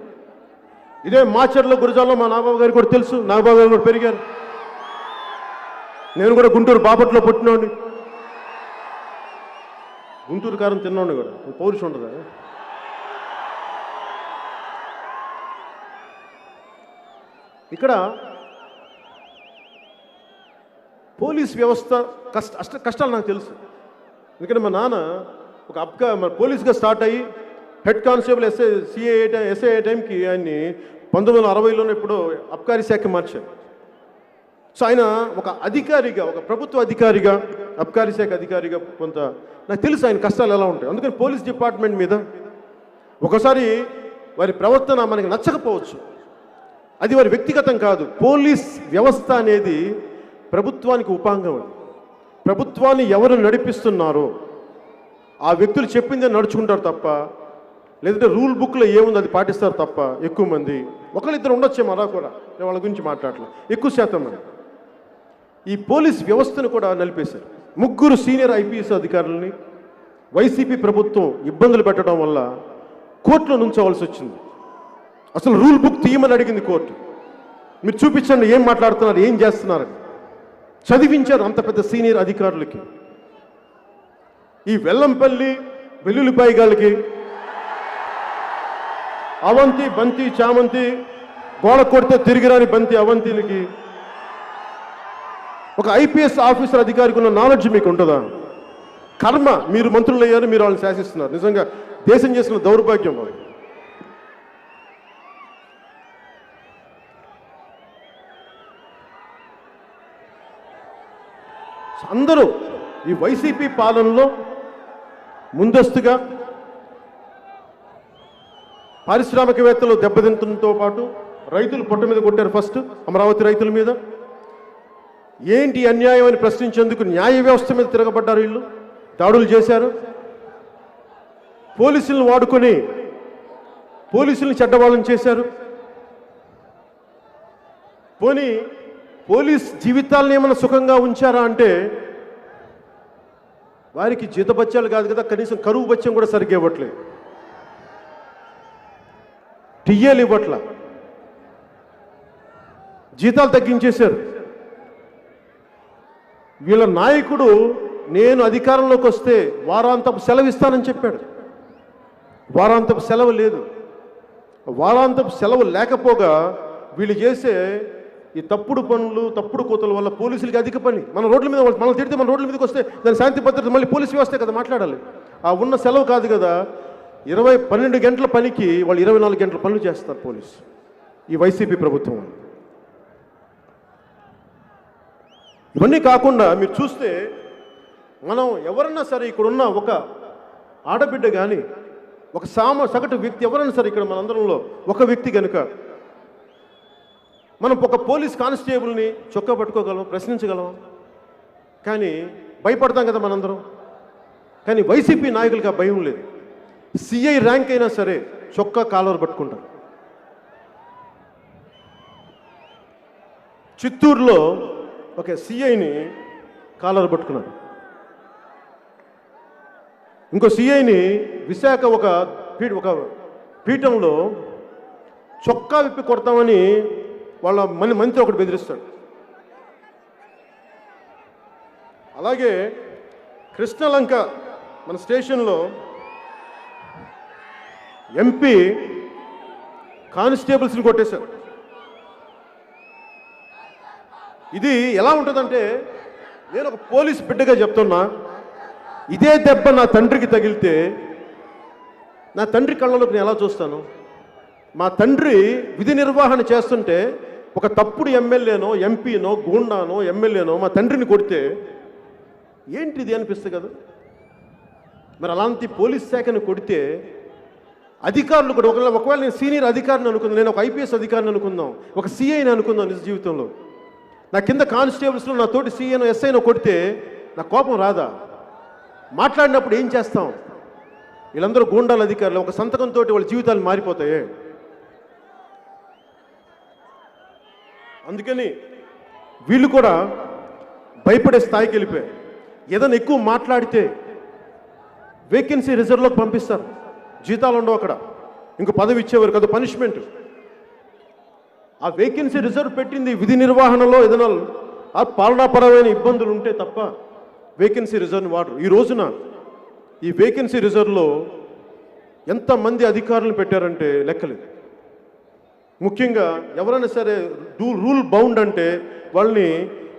ఇదే మాచర్ల గురజాల్లో మా నాగబాబు గారికి కూడా తెలుసు, నాగబాబు గారు కూడా పెరిగారు. నేను కూడా గుంటూరు బాపట్లో పుట్టినోడిని, గుంటూరు కారం తిన్నోడిని కూడా. పౌరుషం ఉండదా? ఇక్కడ పోలీస్ వ్యవస్థ కష్టాలు నాకు తెలుసు. ఎందుకంటే మా నాన్న ఒక పోలీస్గా స్టార్ట్ అయ్యి హెడ్ కానిస్టేబుల్ ఎస్ఐ టైంకి ఆయన్ని 1960లోనే ఇప్పుడు అబ్కారీ శాఖ మార్చారు. సో ఆయన ఒక అధికారిగా, ఒక ప్రభుత్వ అధికారిగా, అబ్కారీ శాఖ అధికారిగా కొంత నాకు తెలుసు ఆయన కష్టాలు ఎలా ఉంటాయి. అందుకని పోలీస్ డిపార్ట్మెంట్ మీద ఒకసారి వారి ప్రవర్తన మనకి నచ్చకపోవచ్చు, అది వారి వ్యక్తిగతం కాదు. పోలీస్ వ్యవస్థ అనేది ప్రభుత్వానికి ఉపాంగం. అది ప్రభుత్వాన్ని ఎవరు నడిపిస్తున్నారో ఆ వ్యక్తులు చెప్పిందే నడుచుకుంటారు తప్ప, లేదంటే రూల్ బుక్లో ఏముంది అది పాటిస్తారు తప్ప. ఎక్కువ మంది, ఒకరిద్దరు ఉండొచ్చేమో అలా కూడా, నేను వాళ్ళ గురించి మాట్లాడలేదు. ఎక్కువ శాతం మంది ఈ పోలీస్ వ్యవస్థను కూడా నలిపేశారు. 3 సీనియర్ ఐపీఎస్ అధికారులని వైసీపీ ప్రభుత్వం ఇబ్బందులు పెట్టడం వల్ల కోర్టులో నుంచోవలసి వచ్చింది. అసలు రూల్ బుక్ తీయమని అడిగింది కోర్టు. మీరు చూపించండి ఏం మాట్లాడుతున్నారు, ఏం చేస్తున్నారని. చదివించారు అంత పెద్ద సీనియర్ అధికారులకి. ఈ వెల్లంపల్లి వెల్లుల్లిపాయగాళ్ళకి, అవంతి బంతి చామంతి గోడ కొడితే తిరిగిరాని బంతి అవంతిలకి, ఒక ఐపీఎస్ ఆఫీసర్ అధికారికి ఉన్న నాలెడ్జ్ మీకు ఉంటుందా? కర్మ, మీరు మంత్రులు అయ్యారు, మీరు వాళ్ళని శాసిస్తున్నారు. నిజంగా దేశం చేసిన దౌర్భాగ్యం వాళ్ళు. అందరూ ఈ వైసీపీ పాలనలో ముందస్తుగా పారిశ్రామికవేత్తలు దెబ్బతింటంతో పాటు రైతులు పొట్ట మీద కొట్టారు. ఫస్ట్ అమరావతి రైతుల మీద ఏంటి అన్యాయం అని ప్రశ్నించేందుకు న్యాయ వ్యవస్థ మీద తిరగబడ్డారు. వీళ్ళు దాడులు చేశారు. పోలీసులను వాడుకొని పోలీసులను చెడ్డవాళ్ళని చేశారు. పోనీ పోలీస్ జీవితాలను ఏమైనా సుఖంగా ఉంచారా అంటే వారికి జీతబత్యాలు కాదు కదా, కనీసం కరువు బత్యం కూడా సరిగ్గా ఇవ్వట్లేదు, టీఏలు ఇవ్వట్ల, జీతాలు తగ్గించేశారు. వీళ్ళ నాయకుడు నేను అధికారంలోకి వస్తే వారాంతపు సెలవు ఇస్తానని చెప్పాడు. వారాంతపు సెలవు లేదు. వారాంతపు సెలవు లేకపోగా వీళ్ళు చేసే ఈ తప్పుడు పనులు, తప్పుడు కోతల వల్ల పోలీసులకి అధిక పని. మన రోడ్ల మీద మనం తిడితే మన రోడ్ల మీదకి వస్తే దాని శాంతి భద్రత మళ్ళీ పోలీసు వ్యవస్థే కదా మాట్లాడాలి. ఆ ఉన్న సెలవు కాదు కదా, 12 గంటల పనికి వాళ్ళు 24 గంటల పనులు చేస్తారు పోలీసు, ఈ వైసీపీ ప్రభుత్వం. ఇవన్నీ కాకుండా మీరు చూస్తే మనం ఎవరన్నా సరే ఇక్కడున్న ఒక ఆడబిడ్డ కానీ, ఒక సగటు వ్యక్తి ఎవరైనా సరే ఇక్కడ మనందరంలో ఒక వ్యక్తి కనుక మనం ఒక పోలీస్ కానిస్టేబుల్ని చొక్కా పట్టుకోగలం, ప్రశ్నించగలం, కానీ భయపడతాం కదా మనందరం. కానీ వైసీపీ నాయకులకి ఆ భయం లేదు. సిఐ ర్యాంక్ అయినా సరే చొక్కా కాలర్ పట్టుకుంటారు. చిత్తూరులో ఒక సిఐని కాలర్ పట్టుకున్నారు. ఇంకో సిఐని విశాఖ ఒక పీఠంలో చొక్కా విప్పి కొడతామని వాళ్ళ మంత్రి ఒకటి బెదిరిస్తాడు. అలాగే కృష్ణలంక మన స్టేషన్లో ఎంపీ కానిస్టేబుల్స్ని కొట్టేశారు. ఇది ఎలా ఉంటుందంటే, నేను ఒక పోలీస్ బిడ్డగా చెప్తున్నా, ఇదే దెబ్బ నా తండ్రికి తగిలితే నా తండ్రి కళ్ళలోకి నేను ఎలా చూస్తాను? మా తండ్రి విధి నిర్వహణ చేస్తుంటే ఒక తప్పుడు ఎమ్మెల్యేనో ఎంపీనో గూండానో ఎమ్మెల్యేనో మా తండ్రిని కొడితే ఏంటిది అనిపిస్తుంది కదా. మరి అలాంటి పోలీస్ శాఖను కొడితే అధికారులు కూడా ఒకవేళ నేను సీనియర్ అధికారిని అనుకుందాం, నేను ఒక ఐపీఎస్ అధికారిని అనుకుందాం, ఒక సిఐని అనుకుందాం నిజ జీవితంలో, నా కింద కానిస్టేబుల్స్లో నా తోటి సిఐనో ఎస్ఐనో కొడితే నా కోపం రాదా? మాట్లాడినప్పుడు ఏం చేస్తాం? వీళ్ళందరూ గూండాల అధికారులు, ఒక సంతకంతో వాళ్ళ జీవితాలు మారిపోతాయి. అందుకని వీళ్ళు కూడా భయపడే స్థాయికి వెళ్ళిపోయారు. ఏదైనా ఎక్కువ మాట్లాడితే వేకెన్సీ రిజర్వ్లోకి పంపిస్తారు, జీతాలు ఉండవు అక్కడ, ఇంకో పదవి ఇచ్చేవారు కదా, పనిష్మెంట్. ఆ వేకెన్సీ రిజర్వ్ పెట్టింది విధి నిర్వహణలో ఏదైనా ఆ పాలనాపరమైన ఇబ్బందులు ఉంటే తప్ప వేకెన్సీ రిజర్వ్ని వాడరు. ఈ రోజున ఈ వేకెన్సీ రిజర్వ్లో ఎంతమంది అధికారులను పెట్టారంటే లెక్కలేదు. ముఖ్యంగా ఎవరైనా సరే రూల్ బౌండ్ అంటే వాళ్ళని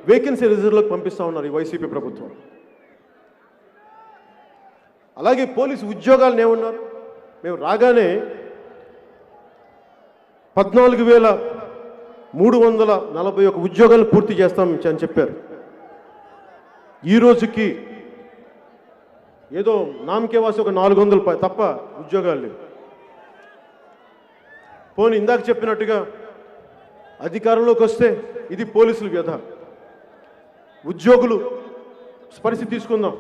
వేకెన్సీ రిజర్వ్లోకి పంపిస్తూ ఉన్నారు ఈ వైసీపీ ప్రభుత్వం. అలాగే పోలీసు ఉద్యోగాలను ఏమన్నారు? మేము రాగానే 14,341 ఉద్యోగాలు పూర్తి చేస్తాం అని చెప్పారు. ఈ రోజుకి ఏదో నామకే వాసి ఒక 400 తప్ప ఉద్యోగాలు లేవు. పోనీ ఇందాక చెప్పినట్టుగా అధికారంలోకి వస్తే ఇది పోలీసుల వ్యధ. ఉద్యోగులు పరిస్థితి తీసుకుందాం.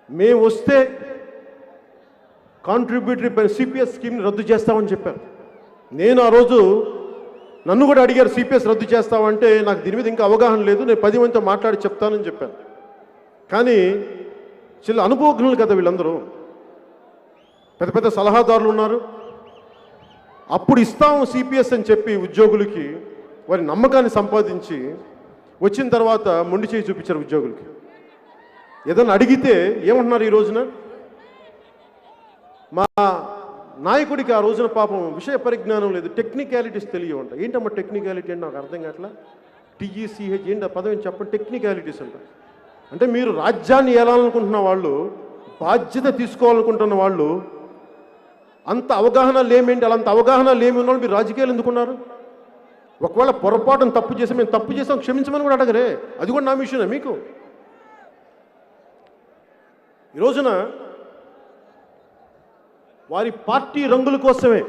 మేము వస్తే కాంట్రిబ్యూటరీ సిపిఎస్ స్కీమ్ని రద్దు చేస్తామని చెప్పారు. నేను ఆ రోజు నన్ను కూడా అడిగారు సిపిఎస్ రద్దు చేస్తామంటే నాకు దీని మీద ఇంకా అవగాహన లేదు, నేను 10 మందితో మాట్లాడి చెప్తానని చెప్పాను. కానీ చిన్న అనుభవజ్ఞులు కదా వీళ్ళందరూ, పెద్ద పెద్ద సలహాదారులు ఉన్నారు. అప్పుడు ఇస్తాము సిపిఎస్ అని చెప్పి ఉద్యోగులకి వారి నమ్మకాన్ని సంపాదించి వచ్చిన తర్వాత మొండి చేయి చూపించారు ఉద్యోగులకి. ఏదన్నా అడిగితే ఏమంటున్నారు ఈ రోజున? మా నాయకుడికి ఆ రోజున పాపం విషయ పరిజ్ఞానం లేదు, టెక్నికాలిటీస్ తెలియవంట. ఏంటమ్మా టెక్నికాలిటీ అంటే నాకు అర్థం కావట్లా. టీఈసీహెచ్ ఏంటి ఆ పదవి చెప్పండి. టెక్నికాలిటీస్ అంట. అంటే మీరు రాజ్యాన్ని ఏలాలనుకుంటున్న వాళ్ళు, బాధ్యత తీసుకోవాలనుకుంటున్న వాళ్ళు, అంత అవగాహన లేమేంటి? అలాంటి అవగాహన లేమి ఉన్న వాళ్ళు మీరు రాజకీయాలు ఎందుకున్నారు? ఒకవేళ పొరపాటును తప్పు చేసి మేము తప్పు చేసాం క్షమించమని కూడా అడగరే, అది కూడా నా విషయమే. మీకు ఈ రోజున వారి పార్టీ రంగుల కోసమే,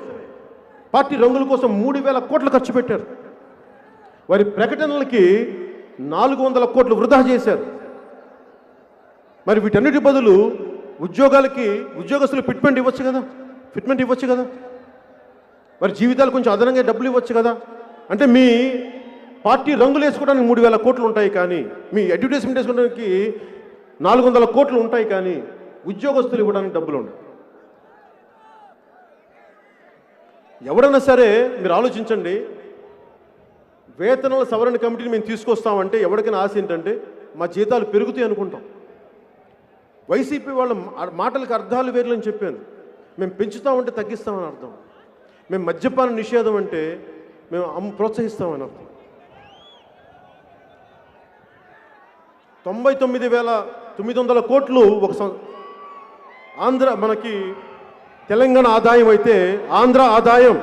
పార్టీ రంగుల కోసం 3,000 కోట్లు ఖర్చు పెట్టారు. వారి ప్రకటనలకి 400 కోట్లు వృధా చేశారు. మరి వీటన్నిటి బదులు ఉద్యోగస్తులు ఫిట్మెంట్ ఇవ్వచ్చు కదా, వారి జీవితాలు కొంచెం అదనంగా డబ్బులు ఇవ్వచ్చు కదా. అంటే మీ పార్టీ రంగులు వేసుకోవడానికి 3,000 కోట్లు ఉంటాయి, కానీ మీ అడ్వర్టైజ్మెంట్ వేసుకోవడానికి 400 కోట్లు ఉంటాయి, కానీ ఉద్యోగస్తులు ఇవ్వడానికి డబ్బులు ఉండవు. ఎవడన్నా సరే మీరు ఆలోచించండి, వేతనాల సవరణ కమిటీని మేము తీసుకొస్తామంటే ఎవరికైనా ఆశ ఏంటంటే మా జీతాలు పెరుగుతాయి అనుకుంటాం. వైసీపీ వాళ్ళ మాటలకు అర్థాలు వేర్లని చెప్పాను. మేము పెంచుతామంటే తగ్గిస్తామని అర్థం. మేము మద్యపాన నిషేధం అంటే మేము ప్రోత్సహిస్తామని అర్థం. 99,900 కోట్లు ఒక ఆంధ్ర మనకి తెలంగాణ ఆదాయం అయితే ఆంధ్ర ఆదాయం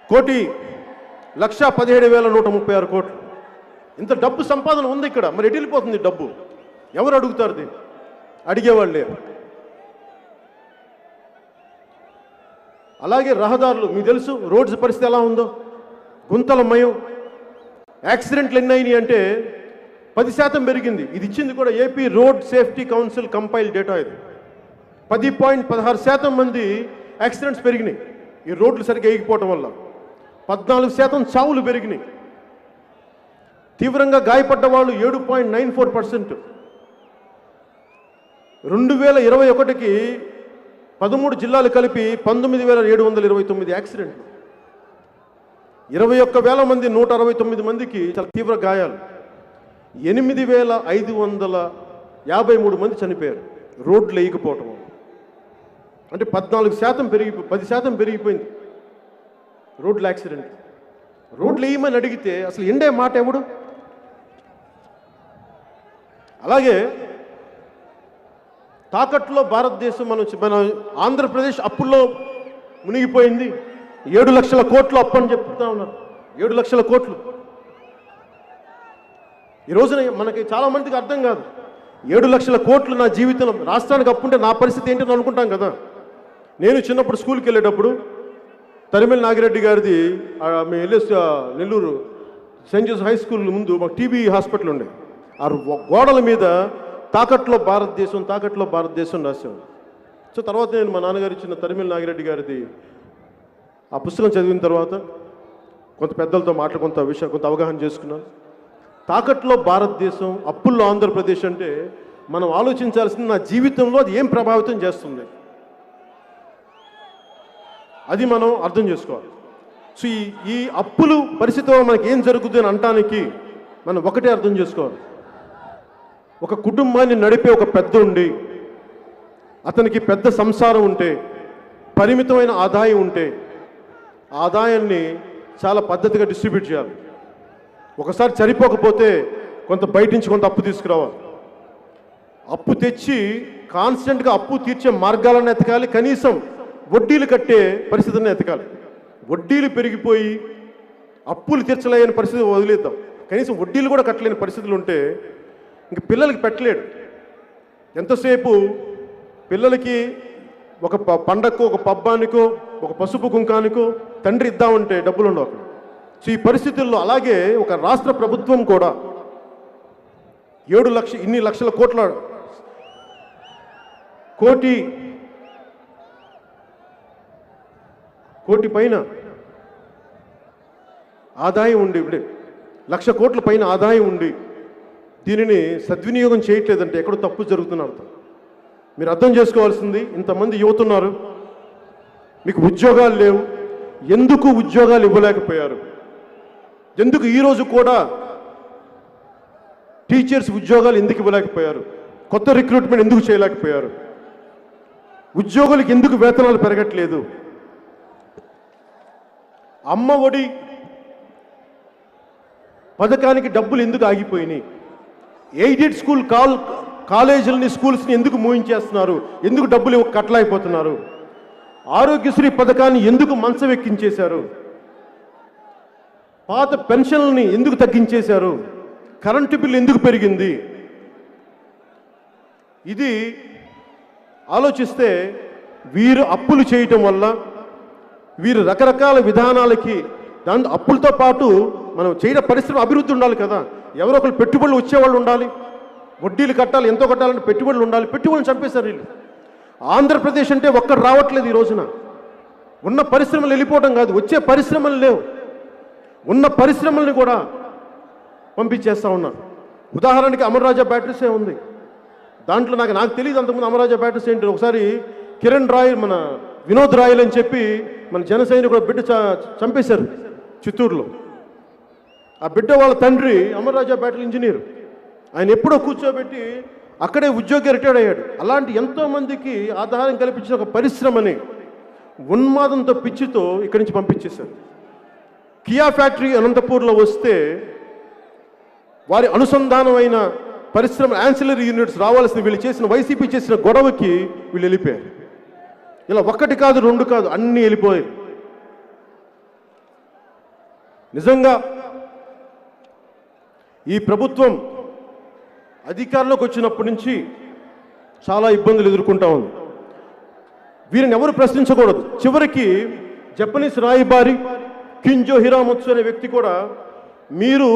1,17,136 కోట్లు. ఇంత డబ్బు సంపాదన ఉంది ఇక్కడ. మరి ఎటు వెళ్ళిపోతుంది డబ్బు? ఎవరు అడుగుతారు? దీన్ని అడిగేవాళ్ళు లేరు. అలాగే రహదారులు, మీకు తెలుసు రోడ్స్ పరిస్థితి ఎలా ఉందో, గుంతలమయం. యాక్సిడెంట్లు ఎన్ని అయినాయి అంటే 10% పెరిగింది. ఇది ఇచ్చింది కూడా AP road safety council compile data. ఇది 10.16% మంది యాక్సిడెంట్స్ పెరిగినాయి ఈ రోడ్లు సరిగ్గా వేయకపోవటం వల్ల. 14% చావులు పెరిగినాయి. తీవ్రంగా గాయపడ్డ వాళ్ళు 7.94%. 2021కి 13 జిల్లాలు కలిపి 19,729 యాక్సిడెంట్లు. 21,000 మంది 169 మందికి చాలా తీవ్ర గాయాలు. 8,553 మంది చనిపోయారు రోడ్లు వేయకపోవటం. అంటే 10% పెరిగిపోయింది రోడ్ల యాక్సిడెంట్. రోడ్లు వేయమని అడిగితే అసలు ఎండే మాట ఎవడు? అలాగే తాకట్లో భారతదేశం మన ఆంధ్రప్రదేశ్ అప్పుల్లో మునిగిపోయింది. 7 లక్షల కోట్లు అప్పు అని చెప్తా ఉన్నారు. 7 లక్షల కోట్లు. ఈ రోజున మనకి చాలా మందికి అర్థం కాదు. 7 లక్షల కోట్లు నా జీవితంలో, రాష్ట్రానికి అప్పుంటే నా పరిస్థితి ఏంటని అనుకుంటాం కదా. నేను చిన్నప్పుడు స్కూల్కి వెళ్ళేటప్పుడు తరిమెల్ నాగిరెడ్డి గారిది మేము వెళ్ళే Nellore Saint Joseph high school ముందు మాకు టీబీ హాస్పిటల్ ఉండే. ఆ గోడల మీద తాకట్లో భారతదేశం, తాకట్లో భారతదేశం రాసేవాడు. సో తర్వాత నేను మా నాన్నగారు ఇచ్చిన తరిమెల్ నాగిరెడ్డి గారిది ఆ పుస్తకం చదివిన తర్వాత కొంత పెద్దలతో కొంత అవగాహన చేసుకున్నాను. తాకట్లో భారతదేశం, అప్పుల్లో ఆంధ్రప్రదేశ్ అంటే మనం ఆలోచించాల్సింది నా జీవితంలో అది ఏం ప్రభావితం చేస్తుంది, అది మనం అర్థం చేసుకోవాలి. సో ఈ అప్పులు పరిస్థితిలో మనకి ఏం జరుగుతుంది అని అనటానికి మనం ఒకటే అర్థం చేసుకోవాలి. ఒక కుటుంబాన్ని నడిపే ఒక పెద్ద ఉండి, అతనికి పెద్ద సంసారం ఉంటే, పరిమితమైన ఆదాయం ఉంటే, ఆదాయాన్ని చాలా పద్ధతిగా డిస్ట్రిబ్యూట్ చేయాలి. ఒకసారి సరిపోకపోతే కొంత బయట నుంచి కొంత అప్పు తీసుకురావాలి. అప్పు తెచ్చి కాన్స్టెంట్గా అప్పు తీర్చే మార్గాలను ఎతకాలి. కనీసం వడ్డీలు కట్టే పరిస్థితిని ఎతకాలి. వడ్డీలు పెరిగిపోయి అప్పులు తీర్చలేని పరిస్థితి వదిలేద్దాం. కనీసం వడ్డీలు కూడా కట్టలేని పరిస్థితులు ఉంటే ఇంక పిల్లలకి పెట్టలేడు. ఎంతసేపు పిల్లలకి ఒక పండగకో, ఒక పబ్బానికో, ఒక పసుపు కుంకానికో తండ్రి ఇద్దామంటే డబ్బులు ఉండవు అక్కడ. సో ఈ పరిస్థితుల్లో అలాగే ఒక రాష్ట్ర ప్రభుత్వం కూడా 7 లక్షల కోటి పైన ఆదాయం ఉండి, ఇప్పుడే 1,00,000 కోట్ల పైన ఆదాయం ఉండి దీనిని సద్వినియోగం చేయట్లేదంటే ఎక్కడో తప్పు జరుగుతున్న అర్థం. మీరు అర్థం చేసుకోవాల్సింది, ఇంతమంది యువత ఉన్నారు, మీకు ఉద్యోగాలు లేవు. ఎందుకు ఉద్యోగాలు ఇవ్వలేకపోయారు? ఎందుకు ఈరోజు కూడా టీచర్స్ ఉద్యోగాలు ఎందుకు ఇవ్వలేకపోయారు? కొత్త రిక్రూట్మెంట్ ఎందుకు చేయలేకపోయారు? ఉద్యోగులకు ఎందుకు వేతనాలు పెరగట్లేదు? అమ్మ ఒడి పథకానికి డబ్బులు ఎందుకు ఆగిపోయినాయి? ఎయిడెడ్ స్కూల్ కాలేజీలని, స్కూల్స్ని ఎందుకు మూయించేస్తున్నారు? ఎందుకు డబ్బులు కట్టలేకపోతున్నారు? ఆరోగ్యశ్రీ పథకాన్ని ఎందుకు మంచం ఎక్కించేశారు? పాత పెన్షన్లని ఎందుకు తగ్గించేశారు? కరెంటు బిల్లు ఎందుకు పెరిగింది? ఇది ఆలోచిస్తే వీరు అప్పులు చేయటం వల్ల, వీరు రకరకాల విధానాలకి, దాని అప్పులతో పాటు మనం చేయడం పరిశ్రమ అభివృద్ధి ఉండాలి కదా. ఎవరో ఒకరు పెట్టుబడులు వచ్చేవాళ్ళు ఉండాలి, వడ్డీలు కట్టాలి, ఎంతో కట్టాలంటే పెట్టుబడులు ఉండాలి. పెట్టుబడులు చంపేశారు వీళ్ళు. ఆంధ్రప్రదేశ్ అంటే ఒక్కడు రావట్లేదు ఈ రోజున. ఉన్న పరిశ్రమలు వెళ్ళిపోవడం కాదు, వచ్చే పరిశ్రమలు లేవు. ఉన్న పరిశ్రమల్ని కూడా పంపించేస్తూ ఉన్నారు. ఉదాహరణకి అమర్రాజా బ్యాటరీసే ఉంది. దాంట్లో నాకు తెలియదు అంతకుముందు అమర్రాజా బ్యాటరీస్ ఏంటి. ఒకసారి కిరణ్ రాయల్, మన వినోద్ రాయల్ అని చెప్పి మన జనసేన కూడా బిడ్డ చంపేశారు చిత్తూరులో. ఆ బిడ్డ వాళ్ళ తండ్రి అమర్రాజా బ్యాటరీ ఇంజనీర్. ఆయన ఎప్పుడో కూర్చోబెట్టి అక్కడే ఉద్యోగి రిటైర్డ్ అయ్యాడు. అలాంటి ఎంతోమందికి ఆధారం కల్పించిన ఒక పరిశ్రమని ఉన్మాదంతో, పిచ్చితో ఇక్కడి నుంచి పంపించేశారు. కియా ఫ్యాక్టరీ అనంతపూర్లో వస్తే వారి అనుసంధానమైన పరిశ్రమ యాన్సిలరీ యూనిట్స్ రావాల్సిన వీళ్ళు చేసిన, వైసీపీ చేసిన గొడవకి వీళ్ళు వెళ్ళిపోయారు. ఇలా ఒక్కటి కాదు, రెండు కాదు, అన్నీ వెళ్ళిపోయాయి. నిజంగా ఈ ప్రభుత్వం అధికారంలోకి వచ్చినప్పటి నుంచి చాలా ఇబ్బందులు ఎదుర్కొంటా ఉంది. వీరిని ఎవరు ప్రశ్నించకూడదు. చివరికి జపనీస్ రాయబారి కింజో హిరామత్సు అనే వ్యక్తి కూడా, మీరు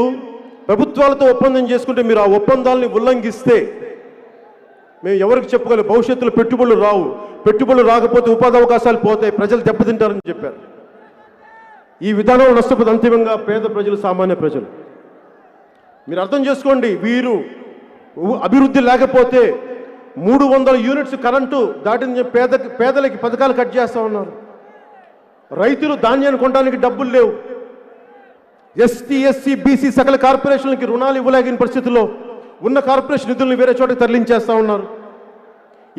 ప్రభుత్వాలతో ఒప్పందం చేసుకుంటే మీరు ఆ ఒప్పందాలని ఉల్లంఘిస్తే మేము ఎవరికి చెప్పగలం, భవిష్యత్తులో పెట్టుబడులు రావు, పెట్టుబడులు రాకపోతే ఉపాధి అవకాశాలు పోతాయి, ప్రజలు దెబ్బతింటారని చెప్పారు. ఈ విధానంలో నష్టపోతే అంతిమంగా పేద ప్రజలు, సామాన్య ప్రజలు. మీరు అర్థం చేసుకోండి, వీరు అభివృద్ధి లేకపోతే 300 యూనిట్స్ కరెంటు దాటిన పేదలకి పథకాలు కట్ చేస్తూ ఉన్నారు. రైతులు ధాన్యాన్ని కొనడానికి డబ్బులు లేవు. ఎస్టీ, ఎస్సీ, బీసీ సకల కార్పొరేషన్లకి రుణాలు ఇవ్వలేని పరిస్థితుల్లో ఉన్న కార్పొరేషన్ నిధులను వేరే చోటకి తరలించేస్తూ ఉన్నారు.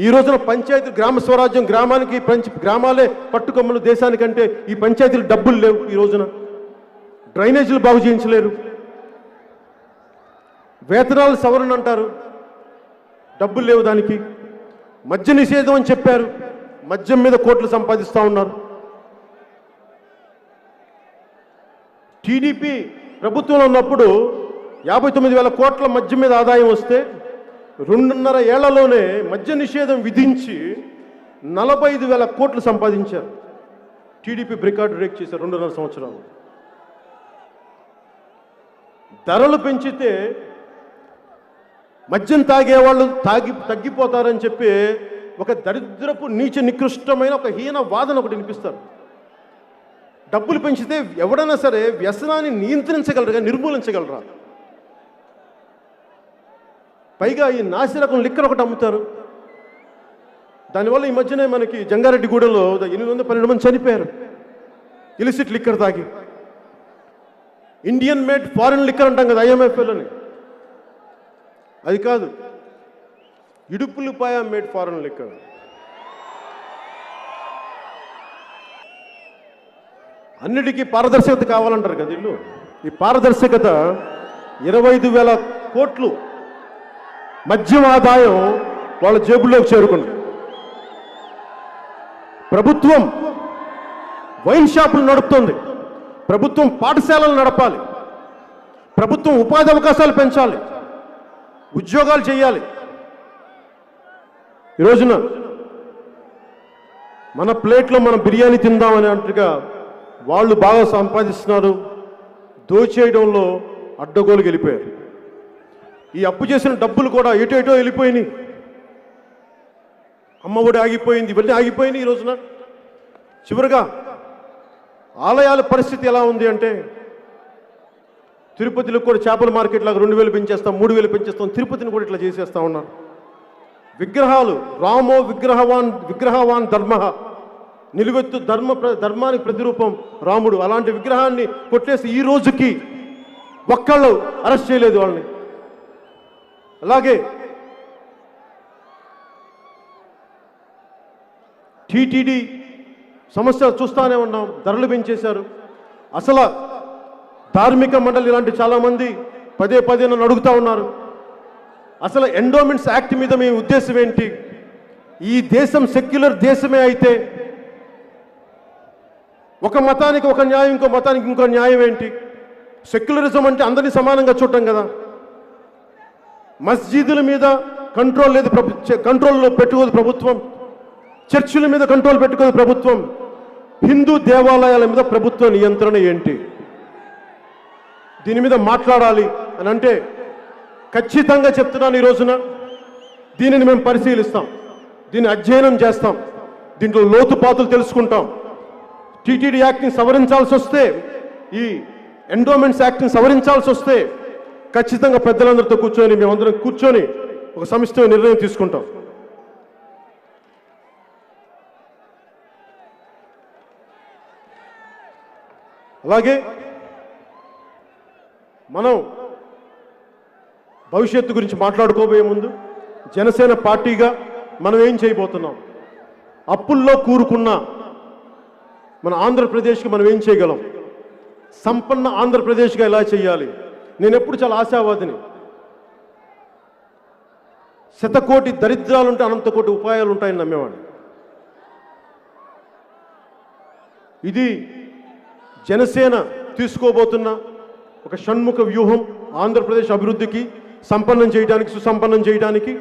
ఈ రోజున పంచాయతీ, గ్రామ స్వరాజ్యం, గ్రామానికి గ్రామాలే పట్టుకొమ్మలు దేశానికంటే ఈ పంచాయతీలు డబ్బులు లేవు. ఈ రోజున డ్రైనేజీలు బాగు చేయించలేరు. వేతనాలు సవరణ అంటారు, డబ్బులు లేవు దానికి. మద్య నిషేధం అని చెప్పారు, మద్యం మీద కోట్లు సంపాదిస్తూ ఉన్నారు. టీడీపీ ప్రభుత్వంలో ఉన్నప్పుడు 59,000 కోట్ల మద్యం మీద ఆదాయం వస్తే 2.5 ఏళ్లలోనే మద్య నిషేధం విధించి 45,000 కోట్లు సంపాదించారు. టీడీపీ రికార్డు బ్రేక్ చేశారు 2.5 సంవత్సరాలు. ధరలు పెంచితే మద్యం తాగేవాళ్ళు తగ్గిపోతారని చెప్పి ఒక దరిద్రపు నీచ నికృష్టమైన ఒక హీన వాదన ఒకటి వినిపిస్తారు. డబ్బులు పెంచితే ఎవడైనా సరే వ్యసనాన్ని నియంత్రించగలరుగా, నిర్మూలించగలరా? పైగా ఈ నాసిరకం లిక్కర్ ఒకటి అమ్ముతారు. దానివల్ల ఈ మధ్యనే మనకి జంగారెడ్డిగూడెంలో 812 మంది చనిపోయారు ఇలిసిట్ లిక్కర్ తాగి. ఇండియన్ మేడ్ ఫారిన్ లిక్కర్ అంటాం కదా, IMFL అని. అది కాదు, ఇడుపులపాయ మేడ్ ఫారిన్ లిక్కర్. అన్నిటికీ పారదర్శకత కావాలంటారు కదా వీళ్ళు. ఈ పారదర్శకత 25,000 కోట్లు మద్యం ఆదాయం వాళ్ళ జేబుల్లోకి చేరుకుంది. ప్రభుత్వం వైన్ షాపులు నడుపుతుంది, ప్రభుత్వం పాఠశాలలు నడపాలి, ప్రభుత్వం ఉపాధి అవకాశాలు పెంచాలి, ఉద్యోగాలు చేయాలి. ఈ రోజున మన ప్లేట్లో మనం బిర్యానీ తిందామని అంటగా వాళ్ళు బాగా సంపాదిస్తున్నారు, దోచేయడంలో అడ్డగోలుకి వెళ్ళిపోయారు. ఈ అప్పు చేసిన డబ్బులు కూడా ఎటో వెళ్ళిపోయినాయి. అమ్మఒడి ఆగిపోయింది, ఇవన్నీ ఆగిపోయినాయి. ఈ రోజున చివరిగా ఆలయాల పరిస్థితి ఎలా ఉంది అంటే, తిరుపతిలో కూడా చేపల మార్కెట్ లాగా 2,000 పెంచేస్తాం, 3,000 పెంచేస్తాం, తిరుపతిని కూడా ఇట్లా చేసేస్తా ఉన్నారు. విగ్రహాలు రామో విగ్రహవాన్ ధర్మ, నిలువెత్తు ధర్మానికి ప్రతిరూపం రాముడు, అలాంటి విగ్రహాన్ని కొట్టేసి ఈ రోజుకి ఒక్కళ్ళు అరెస్ట్ చేయలేదు వాళ్ళని. అలాగే టీటీడీ సమస్య చూస్తానే ఉన్నాం, ధరలు పెంచేశారు. అసలు ధార్మిక మండలి ఇలాంటి చాలామంది పదే నన్ను అడుగుతూ ఉన్నారు, అసలు ఎండోమెంట్స్ యాక్ట్ మీద మీ ఉద్దేశం ఏంటి? ఈ దేశం సెక్యులర్ దేశమే అయితే ఒక మతానికి ఒక న్యాయం, ఇంకో మతానికి ఇంకో న్యాయం ఏంటి? సెక్యులరిజం అంటే అందరినీ సమానంగా చూడటం కదా. మస్జిదుల మీద కంట్రోల్ లేదు, కంట్రోల్లో పెట్టుకోదు ప్రభుత్వం. చర్చిల మీద కంట్రోల్ పెట్టుకోదు ప్రభుత్వం. హిందూ దేవాలయాల మీద ప్రభుత్వ నియంత్రణ ఏంటి? దీని మీద మాట్లాడాలి అని అంటే ఖచ్చితంగా చెప్తున్నాను, ఈ రోజున దీనిని మేము పరిశీలిస్తాం, దీన్ని అధ్యయనం చేస్తాం, దీంట్లో లోతుపాతులు తెలుసుకుంటాం. టీటీడీ యాక్ట్ని సవరించాల్సి వస్తే, ఈ ఎండోమెంట్స్ యాక్ట్ని సవరించాల్సి వస్తే ఖచ్చితంగా పెద్దలందరితో కూర్చొని మేమందరం కూర్చొని ఒక సమిష్టి నిర్ణయం తీసుకుంటాం. అలాగే మనం భవిష్యత్తు గురించి మాట్లాడుకోబోయే ముందు జనసేన పార్టీగా మనం ఏం చేయబోతున్నాం, అప్పుల్లో కూరుకున్న మన ఆంధ్రప్రదేశ్కి మనం ఏం చేయగలం, సంపన్న ఆంధ్రప్రదేశ్గా ఎలా చేయాలి. నేను ఎప్పుడు చాలా ఆశావాదిని. 100 కోటి దరిద్రాలుంటే అనంత కోటి ఉపాయాలు ఉంటాయని నమ్మేవాడిని. ఇది జనసేన తీసుకోబోతున్న ఒక షణ్ముఖ వ్యూహం, ఆంధ్రప్రదేశ్ అభివృద్ధికి, సంపన్నం చేయడానికి, సుసంపన్నం చేయడానికి.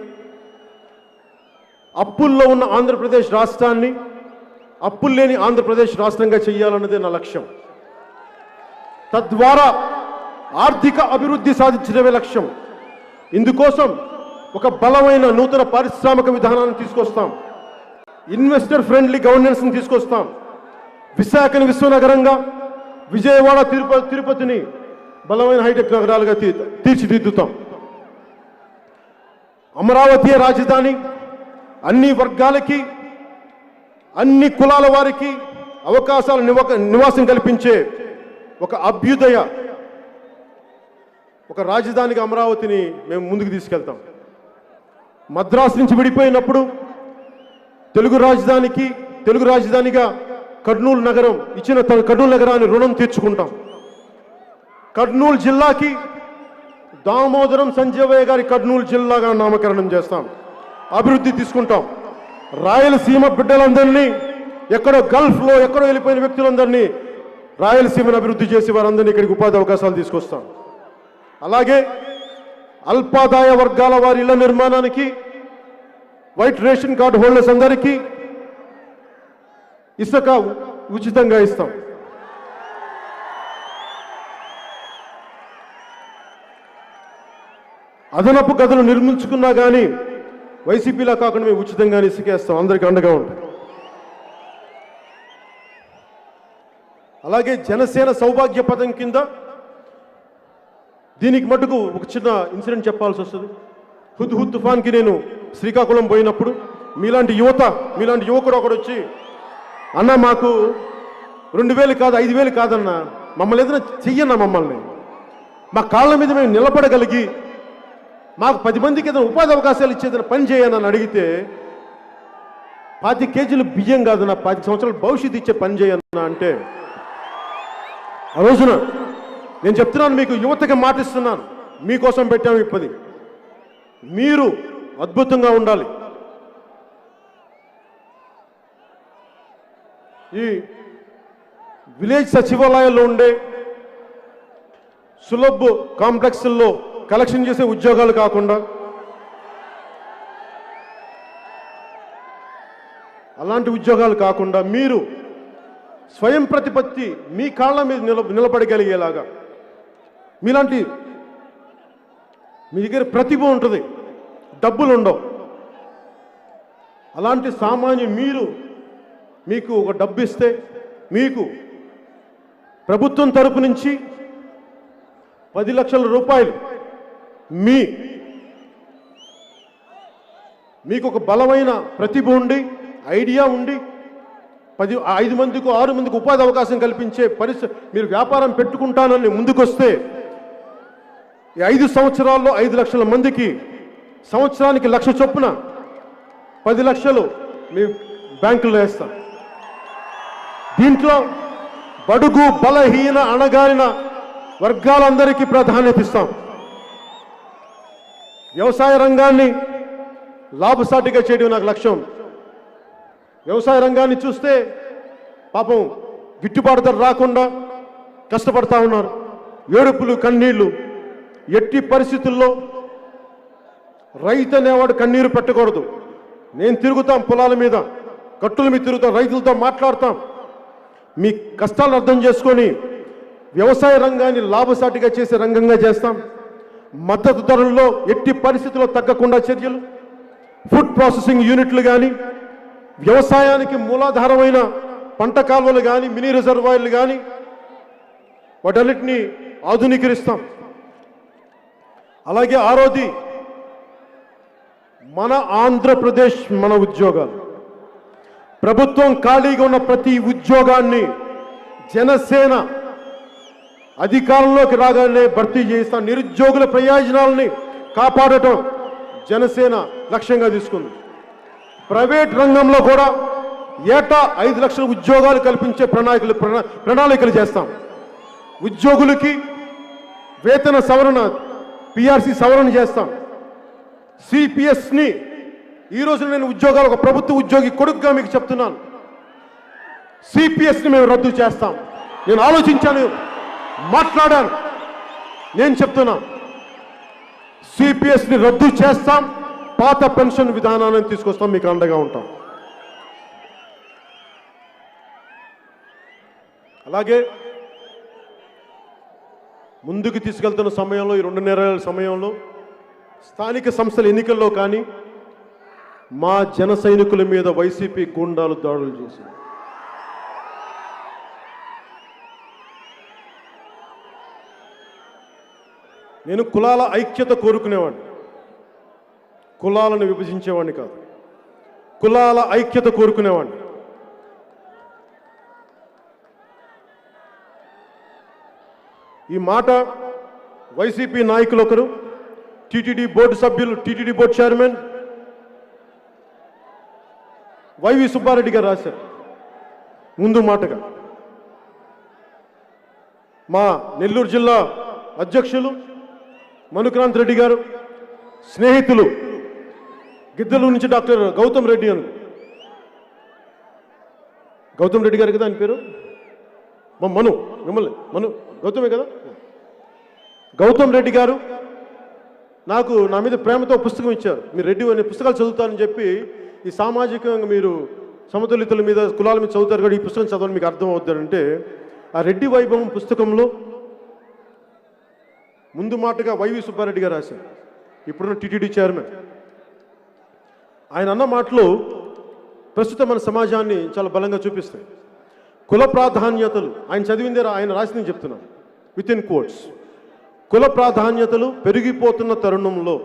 అప్పుల్లో ఉన్న ఆంధ్రప్రదేశ్ రాష్ట్రాన్ని అప్పులు లేని ఆంధ్రప్రదేశ్ రాష్ట్రంగా చేయాలన్నదే నా లక్ష్యం. తద్వారా ఆర్థిక అభివృద్ధి సాధించడమే లక్ష్యం. ఇందుకోసం ఒక బలమైన నూతన పారిశ్రామిక విధానాన్ని తీసుకొస్తాం, ఇన్వెస్టర్ ఫ్రెండ్లీ గవర్నెన్స్ని తీసుకొస్తాం. విశాఖని విశ్వనగరంగా, విజయవాడ తిరుపతిని బలమైన హైటెక్ నగరాలుగా తీర్చిదిద్దుతాం. అమరావతి రాజధాని, అన్ని వర్గాలకి, అన్ని కులాల వారికి అవకాశాల నివాసం కల్పించే ఒక అభ్యుదయ, ఒక రాజధానిగా అమరావతిని మేము ముందుకు తీసుకెళ్తాం. మద్రాసు నుంచి విడిపోయినప్పుడు తెలుగు రాజధానిగా కర్నూలు నగరం ఇచ్చిన కర్నూలు నగరాన్ని రుణం తీర్చుకుంటాం. కర్నూలు జిల్లాకి దామోదరం సంజయ్ గారి కర్నూలు జిల్లాగా నామకరణం చేస్తాం. అభివృద్ధి తీసుకుంటాం. రాయలసీమ బిడ్డలందరినీ, ఎక్కడో గల్ఫ్లో ఎక్కడో వెళ్ళిపోయిన వ్యక్తులందరినీ రాయలసీమను అభివృద్ధి చేసి వారందరినీ ఇక్కడికి ఉపాధి అవకాశాలు తీసుకొస్తాం. అలాగే అల్పాదాయ వర్గాల వారి ఇళ్ల నిర్మాణానికి వైట్ రేషన్ కార్డు హోల్డర్స్ అందరికీ ఇసుక ఉచితంగా ఇస్తాం. అదనపు గదులు నిర్మించుకున్నా కానీ వైసీపీలా కాకుండా మేము ఉచితంగానే ఇసుకేస్తాం, అందరికీ అండగా ఉంటాం. అలాగే జనసేన సౌభాగ్య పథకం కింద దీనికి మటుకు ఒక చిన్న ఇన్సిడెంట్ చెప్పాల్సి వస్తుంది. హుద్హుద్ తుఫాన్కి నేను శ్రీకాకుళం పోయినప్పుడు మీలాంటి యువకుడు ఒకడు వచ్చి, అన్న మాకు 2000 కాదు 5000 కాదన్నా, మమ్మల్ని ఏదైనా చెయ్యన్నా, మమ్మల్ని మా కాళ్ళ మీద మేము నిలబడగలిగి మాకు 10 మందికి ఏదైనా ఉపాధి అవకాశాలు ఇచ్చేదైనా పని చేయనని అడిగితే, 25 కేజీలు బియ్యం కాదన్నా, 10 సంవత్సరాల భవిష్యత్తు ఇచ్చే పని చేయన్నా అంటే, ఆ రోజున నేను చెప్తున్నాను, మీకు యువతకి మాటిస్తున్నాను, మీకోసం పెట్టాము ఈ 10. మీరు అద్భుతంగా ఉండాలి. ఈ విలేజ్ సచివాలయాల్లో ఉండే సులభ్ కాంప్లెక్స్ల్లో కలెక్షన్ చేసే ఉద్యోగాలు కాకుండా అలాంటి ఉద్యోగాలు కాకుండా మీరు స్వయం ప్రతిపత్తి మీ కాళ్ళ మీద నిలబడగలిగేలాగా, మీలాంటి మీ దగ్గర ప్రతిభ ఉంటుంది, డబ్బులు ఉండవు, అలాంటి సామాన్య మీకు ఒక డబ్బు ఇస్తే మీకు ప్రభుత్వం తరపు నుంచి 10 లక్షల రూపాయలు మీకు ఒక బలమైన ప్రతిభ ఉండి, ఐడియా ఉండి 5 మందికి 6 మందికి ఉపాధి అవకాశం కల్పించే పరిస్థితి, మీరు వ్యాపారం పెట్టుకుంటానని ముందుకొస్తే ఈ 5 సంవత్సరాల్లో 5 లక్షల మందికి సంవత్సరానికి 1 లక్ష చొప్పున 10 లక్షలు మీ బ్యాంకులో వేస్తాం. దీంట్లో బడుగు బలహీన అణగారిన వర్గాలందరికీ ప్రాధాన్యత ఇస్తాం. వ్యవసాయ రంగాన్ని లాభసాటిగా చేయడం నాకు లక్ష్యం. వ్యవసాయ రంగాన్ని చూస్తే పాపం గిట్టుబాటు ధర రాకుండా కష్టపడతా ఉన్నారు, ఏడుపులు కన్నీళ్లు. ఎట్టి పరిస్థితుల్లో రైతు అనేవాడు కన్నీరు పెట్టకూడదు. నేను తిరుగుతాం పొలాల మీద, కట్టుల మీద తిరుగుతాం, రైతులతో మాట్లాడతాం, మీ కష్టాలను అర్థం చేసుకొని వ్యవసాయ రంగాన్ని లాభసాటిగా చేసే రంగంగా చేస్తాం. మద్దతు ధరల్లో ఎట్టి పరిస్థితుల్లో తగ్గకుండా చర్యలు, ఫుడ్ ప్రాసెసింగ్ యూనిట్లు కానీ, వ్యవసాయానికి మూలాధారమైన పంట కాలువలు కానీ, మినీ రిజర్వాయర్లు కానీ, వాటన్నిటినీ ఆధునీకరిస్తాం. అలాగే ఆరోది మన ఆంధ్రప్రదేశ్, మన ఉద్యోగాలు, ప్రభుత్వం ఖాళీగా ఉన్న ప్రతి ఉద్యోగాన్ని జనసేన అధికారంలోకి రాగానే భర్తీ చేస్తాం. నిరుద్యోగుల ప్రయోజనాలని కాపాడటం జనసేన లక్ష్యంగా తీసుకుంది. ప్రైవేట్ రంగంలో కూడా ఏటా 5 లక్షల ఉద్యోగాలు కల్పించే ప్రణాళికలు చేస్తాం. ఉద్యోగులకి వేతన సవరణ, పిఆర్సి సవరణ చేస్తాం. సిపిఎస్ని ఈరోజు నేను ఉద్యోగాలు, ఒక ప్రభుత్వ ఉద్యోగి కొడుకుగా మీకు చెప్తున్నాను, సిపిఎస్ని మేము రద్దు చేస్తాం. నేను ఆలోచించాను, మాట్లాడాను, నేను చెప్తున్నా, సిపిఎస్ని రద్దు చేస్తాం. పాత పెన్షన్ విధానాన్ని తీసుకొస్తాం, మీకు అండగా ఉంటాం. అలాగే ముందుకు తీసుకెళ్తున్న సమయంలో, ఈ 2 నెలల సమయంలో స్థానిక సంస్థల ఎన్నికల్లో కానీ మా జన సైనికుల మీద వైసీపీ గూండాలు దాడులు చేశారు. నేను కులాల ఐక్యత కోరుకునేవాడిని, కులాలను విభజించేవాడిని కాదు, కులాల ఐక్యత కోరుకునేవాడిని. ఈ మాట వైసీపీ నాయకులు ఒకరు, టీటీడీ బోర్డు సభ్యులు, టీటీడీ బోర్డు చైర్మన్ వైవి సుబ్బారెడ్డి గారు రాశారు ముందు మాటగా. మా నెల్లూరు జిల్లా అధ్యక్షులు మనుక్రాంత్ రెడ్డి గారు, స్నేహితులు గిద్దలూరు నుంచి డాక్టర్ గౌతమ్ రెడ్డి అని గౌతమ్ రెడ్డి గారు కదా ఆయన పేరు, మను, మిమ్మల్ని మను, గౌతమే కదా. గౌతమ్ రెడ్డి గారు నాకు నా మీద ప్రేమతో పుస్తకం ఇచ్చారు. మీరు రెడ్డి అనే పుస్తకాలు చదువుతారని చెప్పి, ఈ సామాజికంగా మీరు సమతుల్యతల మీద, కులాల మీద చదువుతారు కూడా, ఈ పుస్తకం చదవని మీకు అర్థం అవుతారంటే, ఆ రెడ్డి వైభవం పుస్తకంలో ముందు మాటగా వైవి సుబ్బారెడ్డి గారు రాశారు, ఇప్పుడున్న టీటీడీ చైర్మన్. ఆయన అన్న మాటలు ప్రస్తుతం మన సమాజాన్ని చాలా బలంగా చూపిస్తాయి. కుల ప్రాధాన్యతలు, ఆయన చదివిందే ఆయన రాసింది చెప్తున్నాను విత్ ఇన్ కోట్స్. కుల ప్రాధాన్యతలు పెరిగిపోతున్న తరుణంలో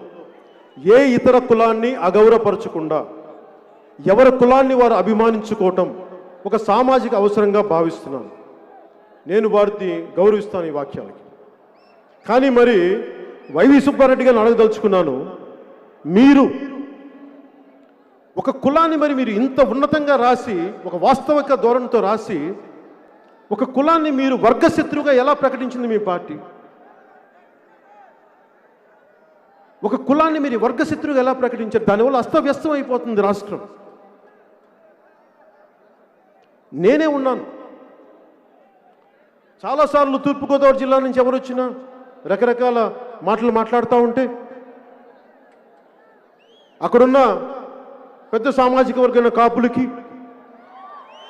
ఏ ఇతర కులాన్ని అగౌరవపరచకుండా ఎవరి కులాన్ని వారు అభిమానించుకోవటం ఒక సామాజిక అవసరంగా భావిస్తున్నాను. నేను వారిని గౌరవిస్తాను ఈ వాక్యాలకి. కానీ మరి వైవి సుబ్బారెడ్డి గారిని అడగదలుచుకున్నాను, మీరు ఒక కులాన్ని మరి మీరు ఇంత ఉన్నతంగా రాసి, ఒక వాస్తవిక ధోరణితో రాసి, ఒక కులాన్ని మీరు వర్గశత్రువుగా ఎలా ప్రకటించింది మీ పార్టీ? ఒక కులాన్ని మీరు వర్గశత్రువుగా ఎలా ప్రకటించారు? దానివల్ల అస్తవ్యస్తం అయిపోతుంది రాష్ట్రం. నేనే ఉన్నాను చాలాసార్లు తూర్పుగోదావరి జిల్లా నుంచి ఎవరు వచ్చినా రకరకాల మాటలు మాట్లాడుతూ ఉంటే, అక్కడున్న పెద్ద సామాజిక వర్గమైన కాపులకి,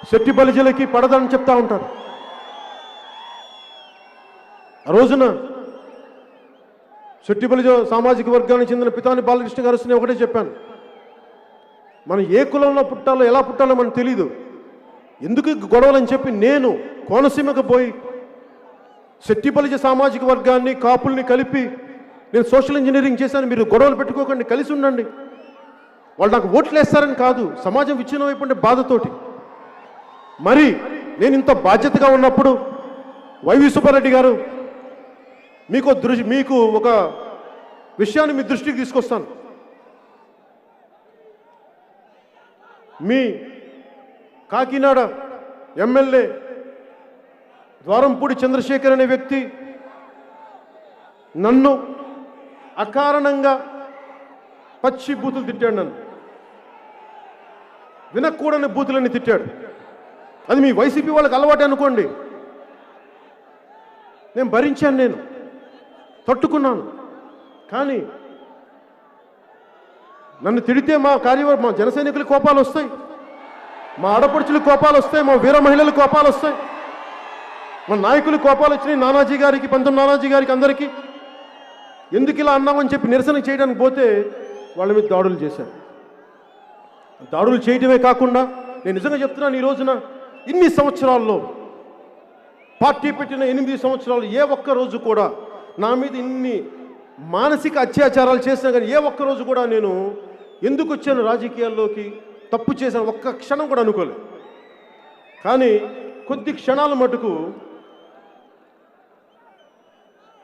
శెట్టి బలిజలకి పడదని చెప్తా ఉంటారు. ఆ రోజున శెట్టి బలిజ సామాజిక వర్గానికి చెందిన పితాని బాలకృష్ణ గారు వస్తే ఒకటే చెప్పాను, మనం ఏ కులంలో పుట్టాలో, ఎలా పుట్టాలో మనకు తెలీదు, ఎందుకు గొడవలని చెప్పి నేను కోనసీమకు పోయి శెట్టి బలిజ సామాజిక వర్గాన్ని, కాపుల్ని కలిపి నేను సోషల్ ఇంజనీరింగ్ చేశాను. మీరు గొడవలు పెట్టుకోకండి, కలిసి ఉండండి. వాళ్ళు నాకు ఓట్లు వేస్తారని కాదు, సమాజం విచ్ఛిన్నం అయిపోయింటే బాధతోటి. మరి నేను ఇంత బాధ్యతగా ఉన్నప్పుడు వైవి సుబ్బారెడ్డి గారు, మీకు ఒక విషయాన్ని మీ దృష్టికి తీసుకొస్తాను. మీ కాకినాడ ఎమ్మెల్యే ద్వారంపూడి చంద్రశేఖర్ అనే వ్యక్తి నన్ను అకారణంగా పచ్చి బూతులు తిట్టాడు. నన్ను వినకూడని బూతులని తిట్టాడు. అది మీ వైసీపీ వాళ్ళకి అలవాటు అనుకోండి. నేను భరించాను, నేను తట్టుకున్నాను. కానీ నన్ను తిడితే మా జన సైనికుల కోపాలు వస్తాయి, మా ఆడపడుచులకు కోపాలు వస్తాయి, మా వీర మహిళలకు కోపాలు వస్తాయి, మా నాయకులకు కోపాలు వచ్చినాయి. నానాజీ గారికి, పంతం నానాజీ గారికి, అందరికీ ఎందుకు ఇలా అన్నామని చెప్పి నిరసన చేయడానికి పోతే వాళ్ళ మీద దాడులు చేశారు. దాడులు చేయటమే కాకుండా నేను నిజంగా చెప్తున్నాను, ఈ రోజున ఇన్ని సంవత్సరాల్లో, పార్టీ పెట్టిన 8 సంవత్సరాలు ఏ ఒక్క రోజు కూడా నా మీద ఇన్ని మానసిక అత్యాచారాలు చేసినా కానీ ఏ ఒక్క రోజు కూడా నేను ఎందుకు వచ్చాను రాజకీయాల్లోకి, తప్పు చేశాను ఒక్క క్షణం కూడా అనుకోలేదు. కానీ కొద్ది క్షణాల మటుకు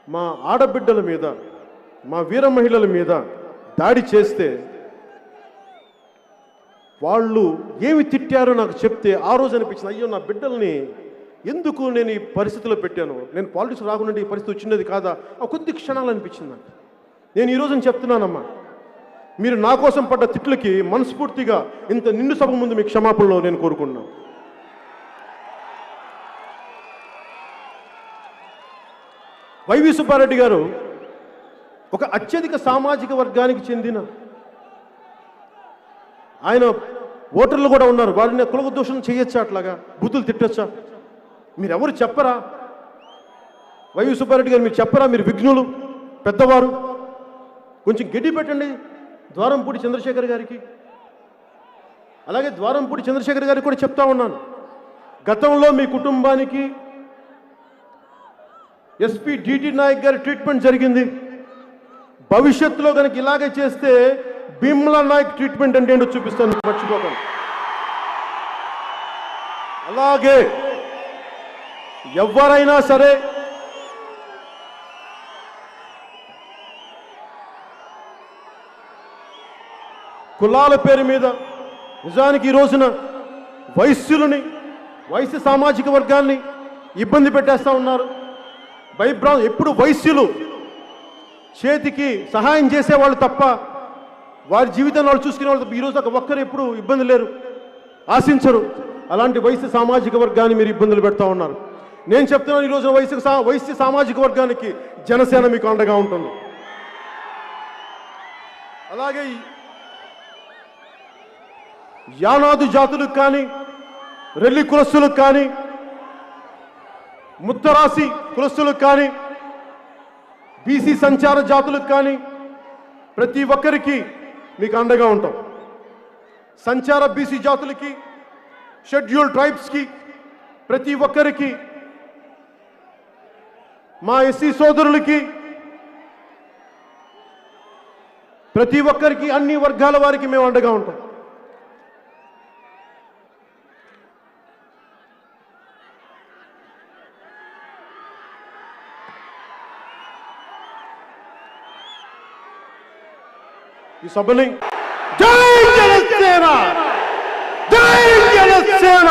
మా ఆడబిడ్డల మీద, మా వీర మహిళల మీద దాడి చేస్తే వాళ్ళు ఏమి తిట్టారో నాకు చెప్తే ఆ రోజు అనిపించింది, అయ్యో నా బిడ్డల్ని ఎందుకు నేను ఈ పరిస్థితిలో పెట్టాను, నేను పాలిటిక్స్ రాకుండా ఈ పరిస్థితి వచ్చినది కాదా, ఆ కొద్ది క్షణాలు అనిపించింది నాకు. నేను ఈరోజు చెప్తున్నానమ్మా, మీరు నా కోసం పడ్డ తిట్లకి మనస్ఫూర్తిగా ఇంత నిండు సభ ముందు మీ క్షమాపణలో నేను కోరుకున్నాను. వైవి సుబ్బారెడ్డి గారు ఒక అత్యధిక సామాజిక వర్గానికి చెందిన ఆయన ఓటర్లు కూడా ఉన్నారు. వారిని కులదోషం చేయొచ్చా, అట్లాగా బూతులు తిట్టొచ్చా? మీరెవరు చెప్పరా? వైవి సుబ్బారెడ్డి గారు మీరు చెప్పరా? మీరు విఘ్నులు, పెద్దవారు, కొంచెం గడ్డి పెట్టండి ద్వారంపూడి చంద్రశేఖర్ గారికి. అలాగే ద్వారంపూడి చంద్రశేఖర్ గారికి కూడా చెప్తా ఉన్నాను, గతంలో మీ కుటుంబానికి ఎస్పీ డిటి నాయక్ గారి ట్రీట్మెంట్ జరిగింది. భవిష్యత్తులో కనుక ఇలాగే చేస్తే భీమ్లా నాయక్ ట్రీట్మెంట్ అంటే ఏంటో చూపిస్తాను, మర్చిపోకండి. అలాగే ఎవరైనా సరే కులాల పేరు మీద నిజానికి ఈ రోజున వైశ్య సామాజిక వర్గాన్ని ఇబ్బంది పెట్టేస్తా ఉన్నారు. ఎప్పుడు వైశ్యులు చేతికి సహాయం చేసేవాళ్ళు తప్ప, వారి జీవితాన్ని వాళ్ళు చూసుకునే వాళ్ళు తప్ప ఈరోజు ఒక్కరు ఎప్పుడు ఇబ్బంది లేరు, ఆశించరు. అలాంటి వైశ్య సామాజిక వర్గాన్ని మీరు ఇబ్బందులు పెడతా ఉన్నారు. నేను చెప్తున్నాను, ఈరోజు వైశ్య సామాజిక వర్గానికి జనసేన మీకు అండగా ఉంటుంది. అలాగే యానాదు జాతులకు కానీ, రెల్లి కులస్తులకు కానీ, ముత్తరాసి కులస్తులకు కానీ, బీసీ సంచార జాతులకు కానీ ప్రతి ఒక్కరికి మీకు అండగా ఉంటాం. సంచార బీసీ జాతులకి, షెడ్యూల్ ట్రైబ్స్కి, ప్రతి ఒక్కరికి, మా ఎస్సీ సోదరులకి, ప్రతి ఒక్కరికి, అన్ని వర్గాల వారికి మేము అండగా ఉంటాం. ఈ సభని జై జనసేన, జై జనసేన.